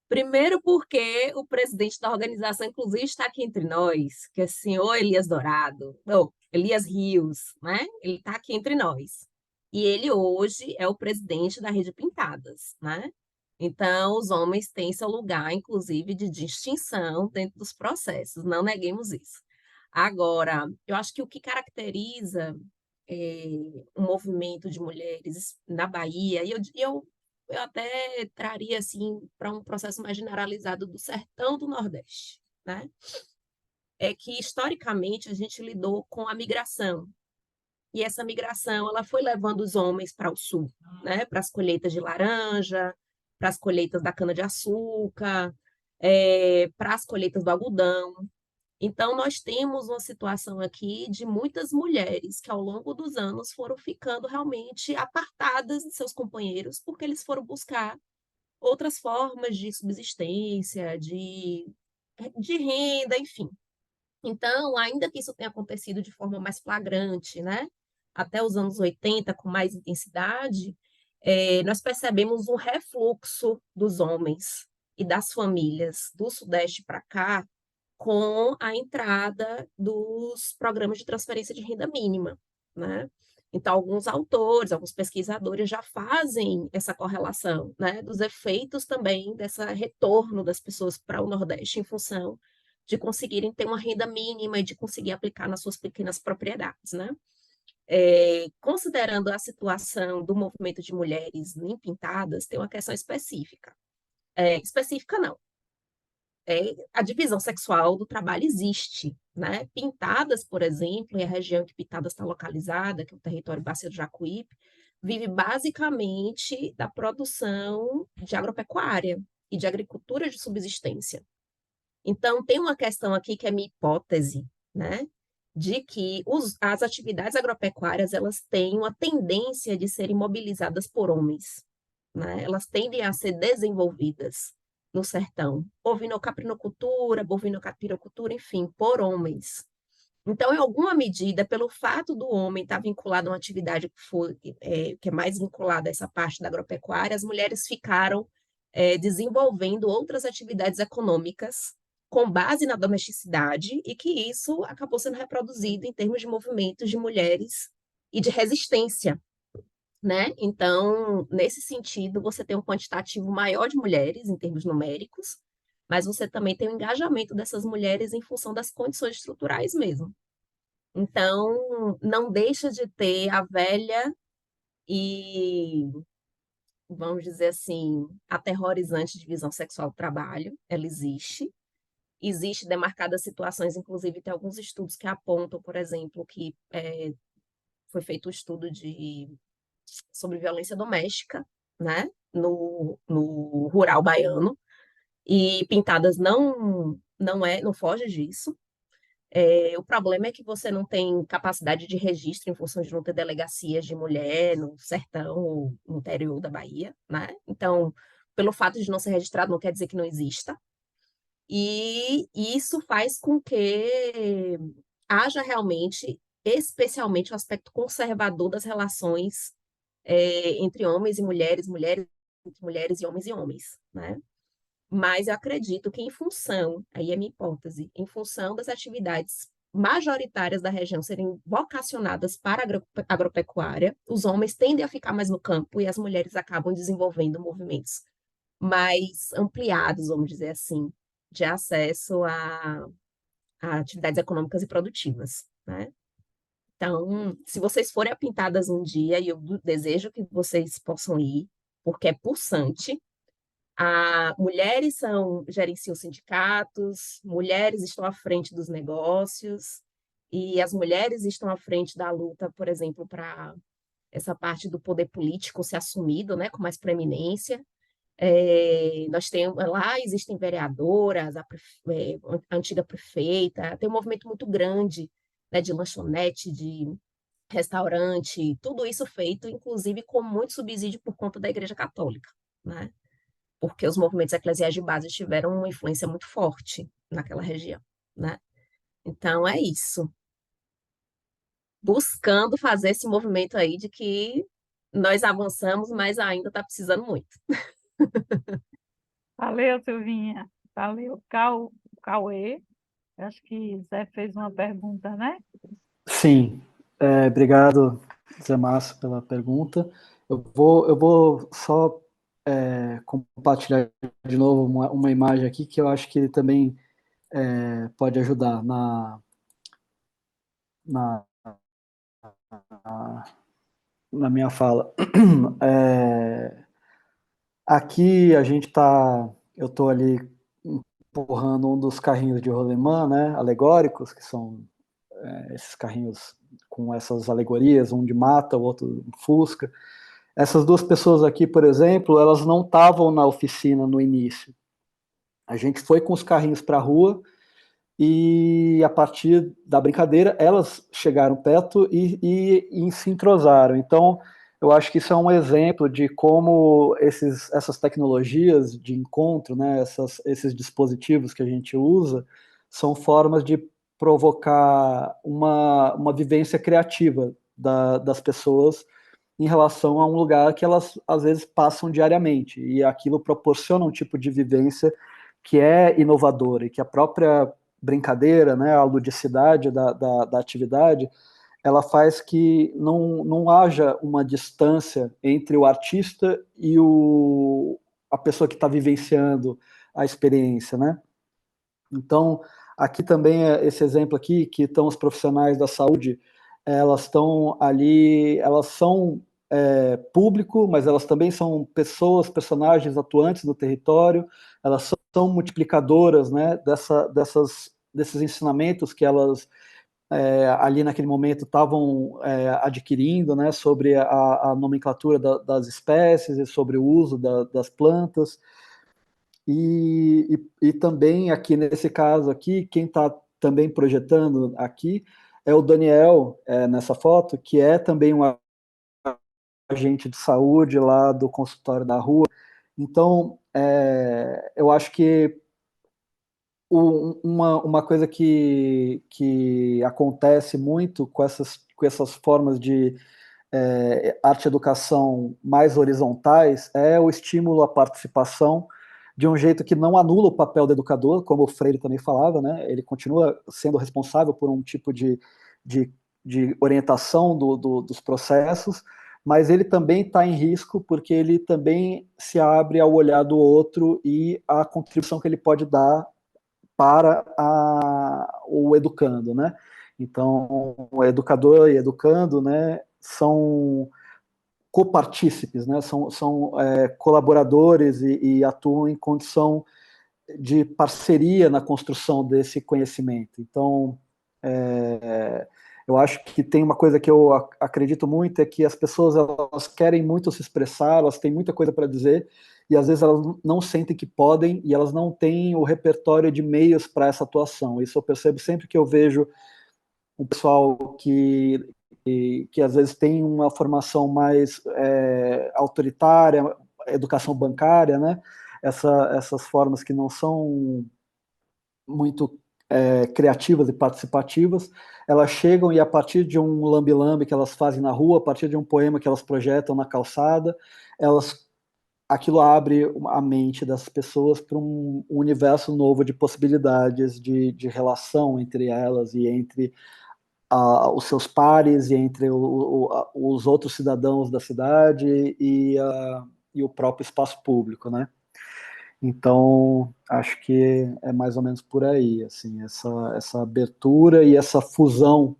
S4: Primeiro porque o presidente da organização, inclusive, está aqui entre nós, que é o senhor Elias Dourado, não, Elias Rios, né? Ele está aqui entre nós. E ele hoje é o presidente da Rede Pintadas, né? Então, os homens têm seu lugar, inclusive, de distinção dentro dos processos, não neguemos isso. Agora, eu acho que o que caracteriza um movimento de mulheres na Bahia, e eu até traria assim para um processo mais generalizado do sertão do Nordeste, né? É que historicamente a gente lidou com a migração. E essa migração, ela foi levando os homens para o sul, né? Para as colheitas de laranja, para as colheitas da cana-de-açúcar, para as colheitas do algodão. Então, nós temos uma situação aqui de muitas mulheres que, ao longo dos anos, foram ficando realmente apartadas de seus companheiros, porque eles foram buscar outras formas de subsistência, de renda, enfim. Então, ainda que isso tenha acontecido de forma mais flagrante, né? Até os anos 80, com mais intensidade, nós percebemos um refluxo dos homens e das famílias do Sudeste para cá, com a entrada dos programas de transferência de renda mínima, né? Então, alguns autores, alguns pesquisadores já fazem essa correlação, né, dos efeitos também desse retorno das pessoas para o Nordeste em função de conseguirem ter uma renda mínima e de conseguir aplicar nas suas pequenas propriedades, né? Considerando a situação do movimento de mulheres em Pintadas, tem uma questão específica. Específica não, a divisão sexual do trabalho existe, né? Pintadas, por exemplo, e a região que Pintadas está localizada, que é o território Bacia do Jacuípe, vive basicamente da produção de agropecuária e de agricultura de subsistência. Então, tem uma questão aqui que é minha hipótese, né? De que as atividades agropecuárias, elas têm uma tendência de serem mobilizadas por homens, né? Elas tendem a ser desenvolvidas no sertão, ovinocaprinocultura, bovinocapirocultura, enfim, por homens. Então, em alguma medida, pelo fato do homem estar vinculado a uma atividade que é mais vinculada a essa parte da agropecuária, as mulheres ficaram desenvolvendo outras atividades econômicas com base na domesticidade e que isso acabou sendo reproduzido em termos de movimentos de mulheres e de resistência, né? Então, nesse sentido, você tem um quantitativo maior de mulheres em termos numéricos, mas você também tem o engajamento dessas mulheres em função das condições estruturais mesmo. Então, não deixa de ter a velha e, vamos dizer assim, aterrorizante divisão sexual do trabalho, ela existe. Existe demarcadas situações, inclusive tem alguns estudos que apontam, por exemplo, que foi feito um estudo sobre violência doméstica, né, no rural baiano, e Pintadas não foge disso. O problema é que você não tem capacidade de registro em função de não ter delegacias de mulher no sertão, no interior da Bahia, né? Então, pelo fato de não ser registrado, não quer dizer que não exista. E isso faz com que haja realmente, especialmente, o aspecto conservador das relações entre homens e mulheres, mulheres entre mulheres e homens, né? mas eu acredito que em função, aí é minha hipótese, em função das atividades majoritárias da região serem vocacionadas para a agropecuária, os homens tendem a ficar mais no campo e as mulheres acabam desenvolvendo movimentos mais ampliados, vamos dizer assim, de acesso a atividades econômicas e produtivas, né? Então, se vocês forem a Pintadas um dia, e eu desejo que vocês possam ir, porque é pulsante, mulheres gerenciam sindicatos, mulheres estão à frente dos negócios, e as mulheres estão à frente da luta, por exemplo, para essa parte do poder político ser assumido, né, com mais preeminência. Nós temos lá, existem vereadoras, a antiga prefeita, tem um movimento muito grande, né, de lanchonete, de restaurante, tudo isso feito, inclusive, com muito subsídio por conta da Igreja Católica, né? Porque os movimentos eclesiais de base tiveram uma influência muito forte naquela região, né? Então, é isso. Buscando fazer esse movimento aí de que nós avançamos, mas ainda está precisando muito.
S2: Valeu, Silvinha. Valeu, Cauê. Acho que Zé fez uma pergunta, né?
S10: Sim, obrigado, Zé Márcio, pela pergunta. Eu vou só compartilhar de novo uma imagem aqui que eu acho que também pode ajudar na, na minha fala. Aqui eu estou ali empurrando um dos carrinhos de rolemã, né, alegóricos, que são esses carrinhos com essas alegorias, um de mata, o outro fusca. Essas duas pessoas aqui, por exemplo, elas não estavam na oficina no início. A gente foi com os carrinhos para a rua e, a partir da brincadeira, elas chegaram perto e se entrosaram. Então, eu acho que isso é um exemplo de como essas tecnologias de encontro, né, esses dispositivos que a gente usa, são formas de provocar uma vivência criativa das pessoas em relação a um lugar que elas, às vezes, passam diariamente. E aquilo proporciona um tipo de vivência que é inovadora e que a própria brincadeira, né, a ludicidade da atividade, ela faz que não haja uma distância entre o artista e a pessoa que está vivenciando a experiência, né? Então, aqui também esse exemplo aqui, que estão os profissionais da saúde, elas estão ali, elas são público, mas elas também são personagens atuantes no território, elas são multiplicadoras, né, desses ensinamentos que elas ali naquele momento estavam adquirindo, né, sobre a nomenclatura das espécies e sobre o uso das plantas. E também aqui nesse caso aqui, quem está também projetando aqui é o Daniel, nessa foto, que é também um agente de saúde lá do consultório da rua. Então, eu acho que uma coisa que acontece muito com essas formas de arte-educação mais horizontais é o estímulo à participação de um jeito que não anula o papel do educador, como o Freire também falava, né? Ele continua sendo responsável por um tipo de orientação dos processos, mas ele também está em risco porque ele também se abre ao olhar do outro e à contribuição que ele pode dar para o educando, né? Então, o educador e educando, né, são copartícipes, né? São colaboradores e atuam em condição de parceria na construção desse conhecimento. Então, eu acho que tem uma coisa que eu acredito muito, é que as pessoas elas querem muito se expressar, elas têm muita coisa para dizer, e às vezes elas não sentem que podem, e elas não têm o repertório de meios para essa atuação. Isso eu percebo sempre que eu vejo um pessoal que às vezes tem uma formação mais autoritária, educação bancária, né? Essas formas que não são muito criativas e participativas, elas chegam e a partir de um lambe-lambe que elas fazem na rua, a partir de um poema que elas projetam na calçada, elas aquilo abre a mente das pessoas para um universo novo de possibilidades de relação entre elas e entre os seus pares e entre os outros cidadãos da cidade e o próprio espaço público, né? Então, acho que é mais ou menos por aí, assim, essa abertura e essa fusão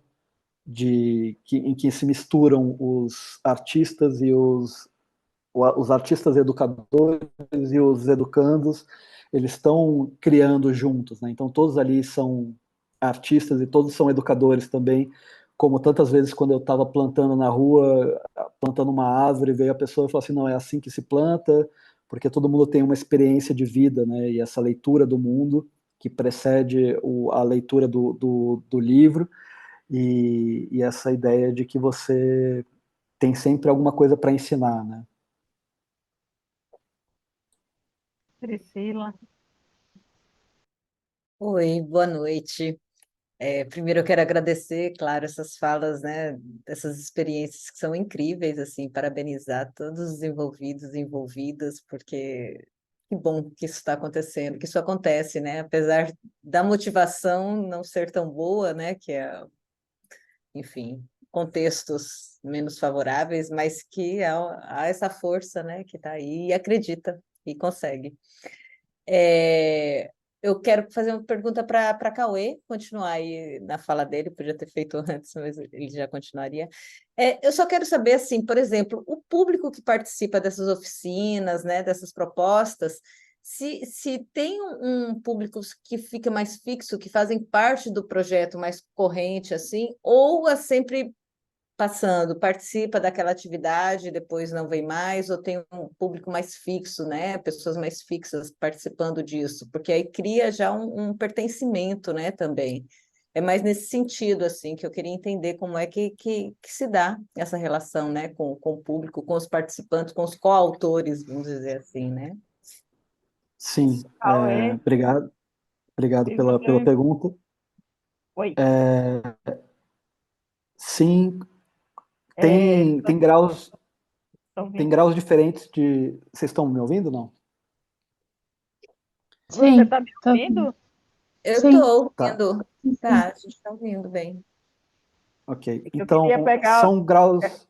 S10: em que se misturam os artistas e os artistas educadores e os educandos, eles estão criando juntos, né? Então todos ali são artistas e todos são educadores também, como tantas vezes quando eu estava plantando na rua, plantando uma árvore, veio a pessoa e falou assim, não, é assim que se planta, porque todo mundo tem uma experiência de vida, né? E essa leitura do mundo que precede a leitura do livro, e essa ideia de que você tem sempre alguma coisa para ensinar, né?
S2: Priscila.
S12: Oi, boa noite. Primeiro eu quero agradecer, claro, essas falas, né, dessas experiências que são incríveis, assim, parabenizar todos os envolvidos e envolvidas, porque que bom que isso está acontecendo, que isso acontece, né, apesar da motivação não ser tão boa, né, que é, enfim, contextos menos favoráveis, mas que há essa força, né, que está aí e acredita e consegue. É, eu quero fazer uma pergunta para Cauê, continuar aí na fala dele, podia ter feito antes, mas ele já continuaria. Eu só quero saber, assim, por exemplo, o público que participa dessas oficinas, né, dessas propostas, se tem um público que fica mais fixo, que fazem parte do projeto mais corrente, assim, ou é sempre passando, participa daquela atividade, depois não vem mais, ou tem um público mais fixo, né? Pessoas mais fixas participando disso, porque aí cria já um pertencimento, né, também. É mais nesse sentido, assim, que eu queria entender como é que se dá essa relação, né, com o público, com os participantes, com os coautores, vamos dizer assim, né?
S10: Sim,
S2: Cauê,
S10: obrigado
S2: e
S10: pela
S2: você?
S10: pergunta.
S2: Oi.
S10: Sim,
S2: É,
S10: tem graus,
S2: tô
S10: tem
S2: ouvindo.
S10: graus diferentes de. Vocês estão me ouvindo, não?
S2: Você
S3: Sim,
S2: está me
S3: tô ouvindo.
S2: ouvindo?
S12: Eu
S3: Sim,
S12: estou
S10: Tá,
S12: ouvindo, tá, a gente está ouvindo bem.
S10: ok.
S2: É que eu queria
S10: Então,
S2: pegar.
S10: são graus.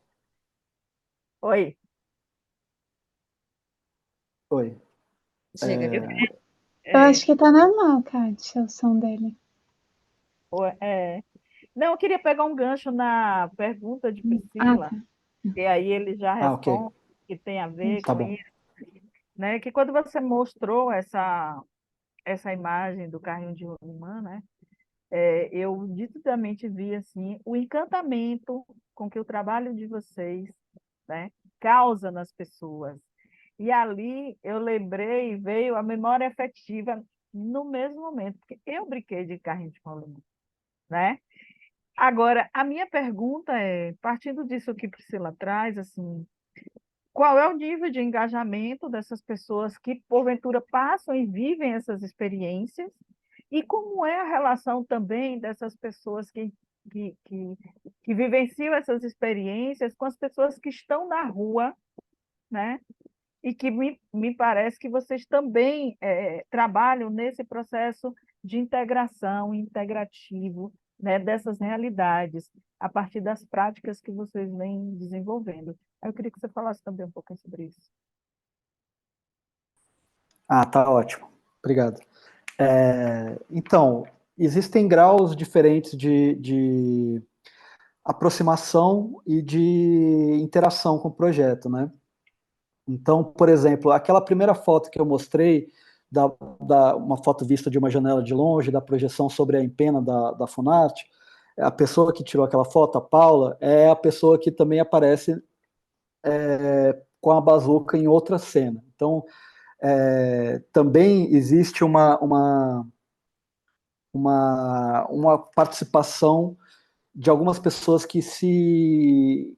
S2: Oi.
S10: Oi.
S12: Diga.
S2: Eu
S10: É,
S2: queria.
S3: eu
S2: É,
S3: acho que tá normal, Kátia, o som dele.
S2: é, não, eu queria pegar um gancho na pergunta de
S3: Ah,
S2: Priscila,
S3: tá.
S2: e aí ele já
S10: ok,
S2: responde que tem a ver
S10: tá
S2: com
S10: bom.
S2: isso, né? Que quando você mostrou essa imagem do carrinho de rolimã, né? Eu nitidamente vi assim o encantamento com que o trabalho de vocês, né, causa nas pessoas. E ali eu lembrei, veio a memória afetiva no mesmo momento, porque eu brinquei de carrinho de rolimã, né? Agora, a minha pergunta é, partindo disso que Priscila traz, assim, qual é o nível de engajamento dessas pessoas que, porventura, passam e vivem essas experiências? E como é a relação também dessas pessoas que, que, que vivenciam essas experiências com as pessoas que estão na rua, né? E que me parece que vocês também trabalham nesse processo de integração, integrativo, né, dessas realidades, a partir das práticas que vocês vêm desenvolvendo. Eu queria que você falasse também um pouquinho sobre isso.
S10: Ah, tá ótimo. Obrigado. Então, existem graus diferentes de aproximação e de interação com o projeto, né? Então, por exemplo, aquela primeira foto que eu mostrei, uma foto vista de uma janela de longe, da projeção sobre a empena da Funarte, a pessoa que tirou aquela foto, a Paula, é a pessoa que também aparece com a bazuca em outra cena. Então, também existe uma participação de algumas pessoas que se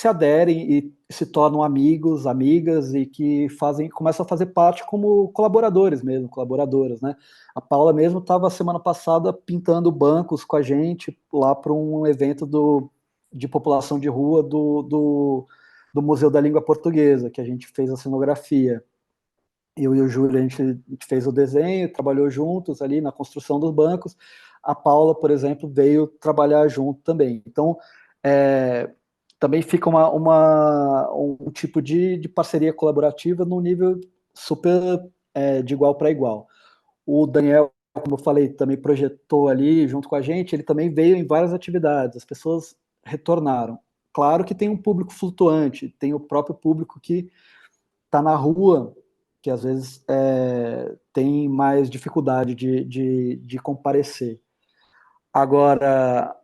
S10: aderem e se tornam amigos, amigas e que começam a fazer parte como colaboradores mesmo, colaboradoras, né? A Paula mesmo estava semana passada pintando bancos com a gente lá para um evento de população de rua do Museu da Língua Portuguesa, que a gente fez a cenografia. Eu e o Júlio, a gente fez o desenho, trabalhou juntos ali na construção dos bancos. A Paula, por exemplo, veio trabalhar junto também. Então, também fica um tipo de parceria colaborativa num nível super de igual para igual. O Daniel, como eu falei, também projetou ali junto com a gente, ele também veio em várias atividades, as pessoas retornaram. Claro que tem um público flutuante, tem o próprio público que está na rua, que às vezes tem mais dificuldade de comparecer. Agora,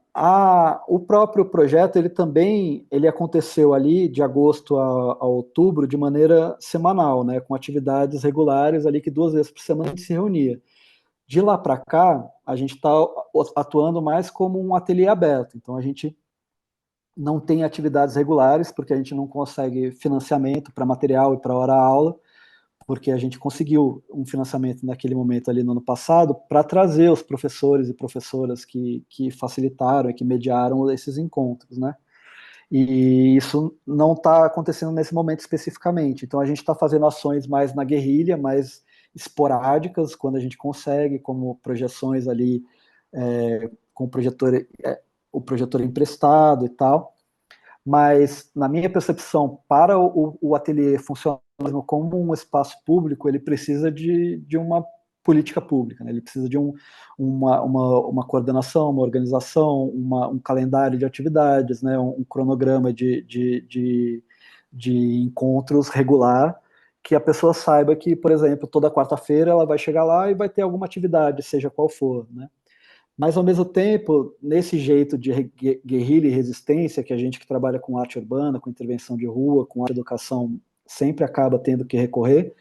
S10: o próprio projeto, ele aconteceu ali de agosto a outubro de maneira semanal, né, com atividades regulares ali que 2 vezes por semana a gente se reunia. De lá para cá, a gente está atuando mais como um ateliê aberto, então a gente não tem atividades regulares, porque a gente não consegue financiamento para material e para hora-aula, porque a gente conseguiu um financiamento naquele momento ali no ano passado para trazer os professores e professoras que facilitaram e que mediaram esses encontros, né? E isso não está acontecendo nesse momento especificamente. Então a gente está fazendo ações mais na guerrilha, mais esporádicas, quando a gente consegue, como projeções ali com o projetor emprestado e tal. Mas, na minha percepção, para o ateliê funcionar como um espaço público, ele precisa de uma política pública, né? Ele precisa de uma coordenação, uma organização, um calendário de atividades, né? Um cronograma de encontros regular, que a pessoa saiba que, por exemplo, toda quarta-feira ela vai chegar lá e vai ter alguma atividade, seja qual for, né? Mas, ao mesmo tempo, nesse jeito de guerrilha e resistência, que a gente que trabalha com arte urbana, com intervenção de rua, com arte educação, sempre acaba tendo que recorrer,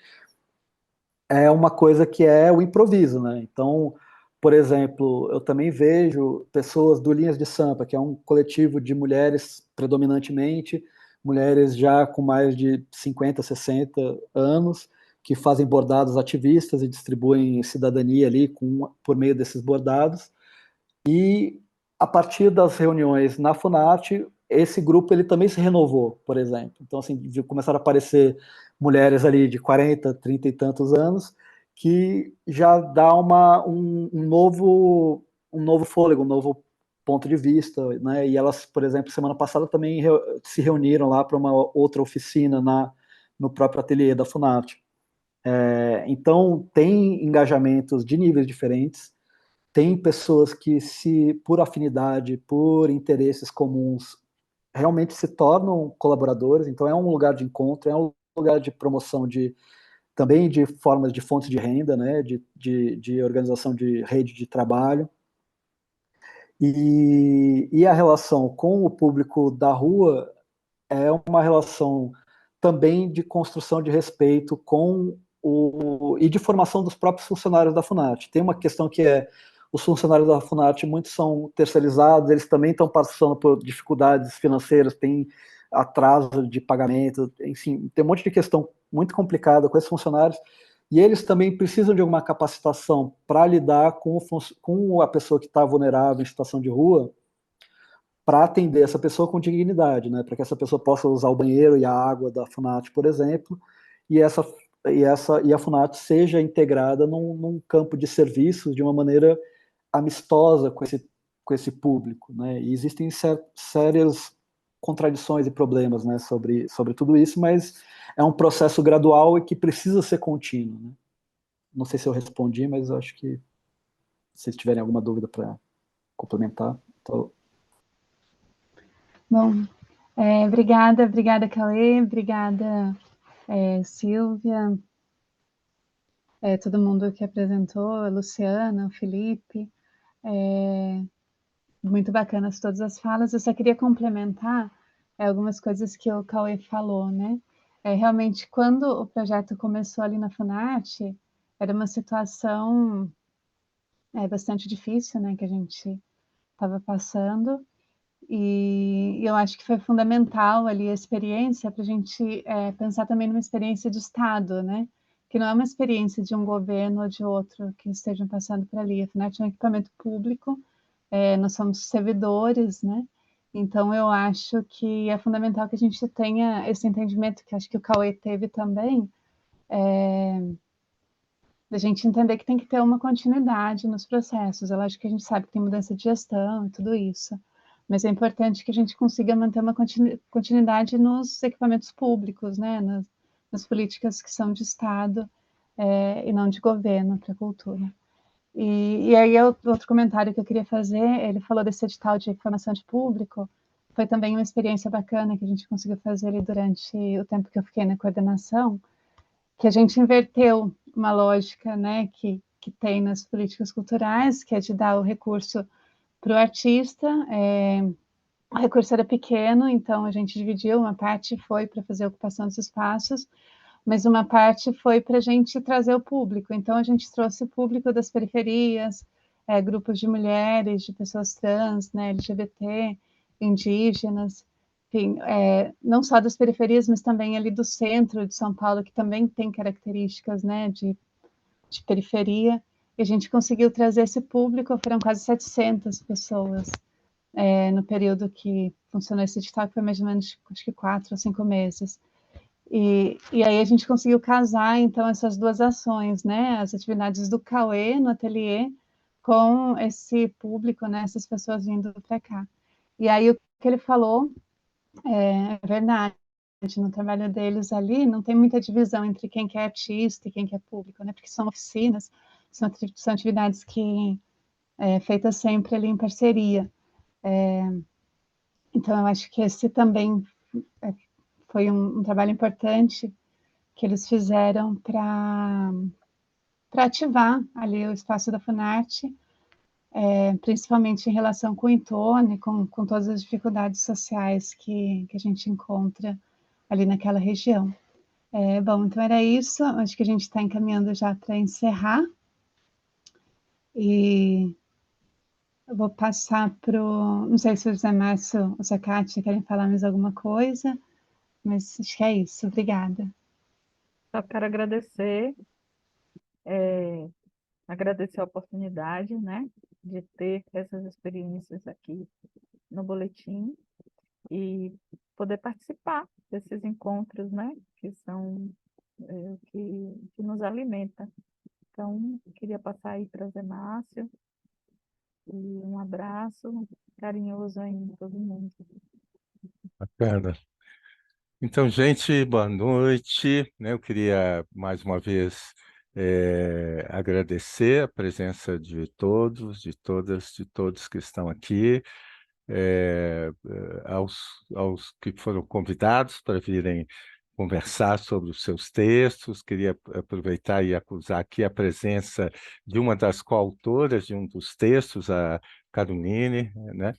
S10: é uma coisa que é o improviso, né? Então, por exemplo, eu também vejo pessoas do Linhas de Sampa, que é um coletivo de mulheres, predominantemente, mulheres já com mais de 50, 60 anos, que fazem bordados ativistas e distribuem cidadania ali por meio desses bordados. E a partir das reuniões na Funarte, esse grupo ele também se renovou, por exemplo. Então, assim, começaram a aparecer mulheres ali de 40, 30 e tantos anos, que já dá um novo fôlego, um novo ponto de vista, né? E elas, por exemplo, semana passada também se reuniram lá para uma outra oficina no próprio ateliê da Funarte. Então, tem engajamentos de níveis diferentes, tem pessoas que, por afinidade, por interesses comuns, realmente se tornam colaboradores, então é um lugar de encontro, é um lugar de promoção também de formas de fontes de renda, né, de organização de rede de trabalho. E a relação com o público da rua é uma relação também de construção de respeito e de formação dos próprios funcionários da Funarte. Tem uma questão que os funcionários da Funarte, muitos são terceirizados, eles também estão passando por dificuldades financeiras, tem atraso de pagamento, enfim, tem um monte de questão muito complicada com esses funcionários, e eles também precisam de alguma capacitação para lidar com a pessoa que está vulnerável em situação de rua, para atender essa pessoa com dignidade, né? Para que essa pessoa possa usar o banheiro e a água da Funarte, por exemplo, e a Funarte seja integrada num campo de serviços de uma maneira amistosa com esse público, né? E existem sérias contradições e problemas, né, sobre tudo isso, mas é um processo gradual e que precisa ser contínuo, né? Não sei se eu respondi, mas eu acho que se vocês tiverem alguma dúvida para complementar, tô...
S3: Bom, obrigada, Cauê, obrigada, Silvia, todo mundo que apresentou, a Luciana, o Felipe, muito bacanas todas as falas. Eu só queria complementar algumas coisas que o Cauê falou, né? Realmente, quando o projeto começou ali na Funarte, era uma situação bastante difícil, né, que a gente estava passando, e eu acho que foi fundamental ali a experiência para a gente pensar também numa experiência de Estado, né? Que não é uma experiência de um governo ou de outro que estejam passando por ali. A Funarte é um equipamento público, nós somos servidores, né? Então, eu acho que é fundamental que a gente tenha esse entendimento, que acho que o Cauê teve também, da gente entender que tem que ter uma continuidade nos processos. Eu acho que a gente sabe que tem mudança de gestão e tudo isso, mas é importante que a gente consiga manter uma continuidade nos equipamentos públicos, né? Nas políticas que são de Estado e não de governo para a cultura. E aí, outro comentário que eu queria fazer, ele falou desse edital de formação de público, foi também uma experiência bacana que a gente conseguiu fazer ali durante o tempo que eu fiquei na coordenação, que a gente inverteu uma lógica, né, que tem nas políticas culturais, que é de dar o recurso para o artista. O recurso era pequeno, então a gente dividiu, uma parte foi para fazer a ocupação dos espaços, mas uma parte foi para a gente trazer o público. Então, a gente trouxe o público das periferias, grupos de mulheres, de pessoas trans, né, LGBT, indígenas, enfim, não só das periferias, mas também ali do centro de São Paulo, que também tem características, né, de periferia. E a gente conseguiu trazer esse público, foram quase 700 pessoas no período que funcionou esse edital, que foi mais ou menos, acho que 4 ou 5 meses. E aí a gente conseguiu casar, então, essas duas ações, né? As atividades do Cauê no ateliê com esse público, né? Essas pessoas vindo para cá. E aí o que ele falou é verdade. No trabalho deles ali não tem muita divisão entre quem que é artista e quem que é público, né? Porque são oficinas, são atividades que feitas sempre ali em parceria. Então eu acho que esse também foi um trabalho importante que eles fizeram para ativar ali o espaço da Funarte, principalmente em relação com o Intone, com todas as dificuldades sociais que a gente encontra ali naquela região. Bom, então era isso, acho que a gente está encaminhando já para encerrar, e eu vou passar para o... Não sei se o José Márcio ou a Zé Cátia querem falar mais alguma coisa, mas acho que é isso, obrigada.
S2: Só quero agradecer, agradecer a oportunidade, né, de ter essas experiências aqui no boletim e poder participar desses encontros, né, que são que nos alimenta. Então, queria passar aí para Zé Márcio e um abraço carinhoso aí em todo mundo.
S1: Bacana. Então, gente, boa noite, né? Eu queria mais uma vez agradecer a presença de todos, de todas, de todos que estão aqui, aos que foram convidados para virem conversar sobre os seus textos. Queria aproveitar e acusar aqui a presença de uma das coautoras de um dos textos, a Caroline, né?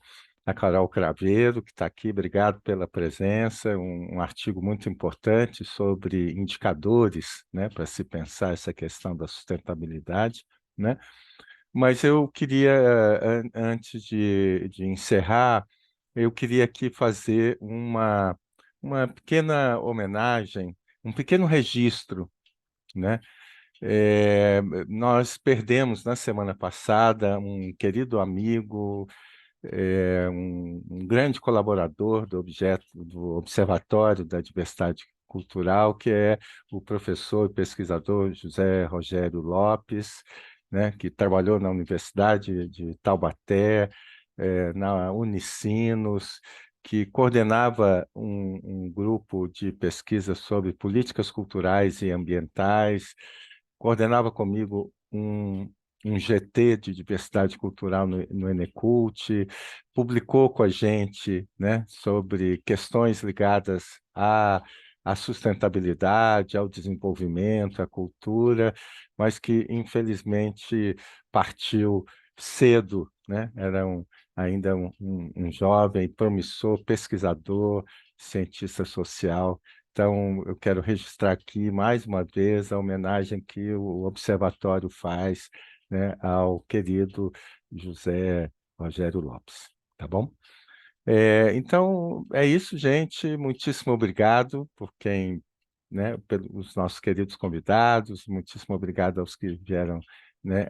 S1: A Carol Craveiro, que está aqui, obrigado pela presença, um artigo muito importante sobre indicadores, né, para se pensar essa questão da sustentabilidade, né? Mas eu queria, antes de encerrar, eu queria aqui fazer uma pequena homenagem, um pequeno registro, né? Nós perdemos na semana passada um querido amigo, um grande colaborador do Observatório da Diversidade Cultural, que é o professor e pesquisador José Rogério Lopes, né, que trabalhou na Universidade de Taubaté, na Unicinos, que coordenava um grupo de pesquisa sobre políticas culturais e ambientais, coordenava comigo um GT de diversidade cultural no Enecult, publicou com a gente, né, sobre questões ligadas à sustentabilidade, ao desenvolvimento, à cultura, mas que infelizmente partiu cedo, né? Era ainda um jovem promissor, pesquisador, cientista social. Então, eu quero registrar aqui mais uma vez a homenagem que o Observatório faz, né, ao querido José Rogério Lopes, tá bom? Então, é isso, gente. Muitíssimo obrigado por quem, né, pelos nossos queridos convidados, muitíssimo obrigado aos que vieram, né,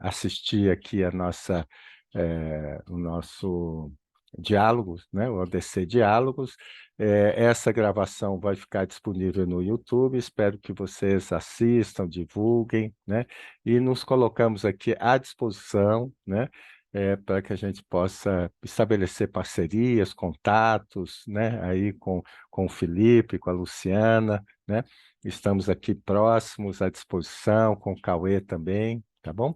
S1: assistir aqui o nosso Diálogos, né? O ODC Diálogos. Essa gravação vai ficar disponível no YouTube, espero que vocês assistam, divulguem, né? E nos colocamos aqui à disposição, né? Para que a gente possa estabelecer parcerias, contatos, né? Aí com o Felipe, com a Luciana, né? Estamos aqui próximos, à disposição, com o Cauê também, tá bom?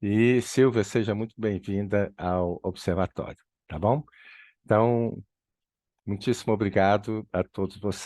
S1: E, Silvia, seja muito bem-vinda ao Observatório, tá bom? Então, muitíssimo obrigado a todos vocês.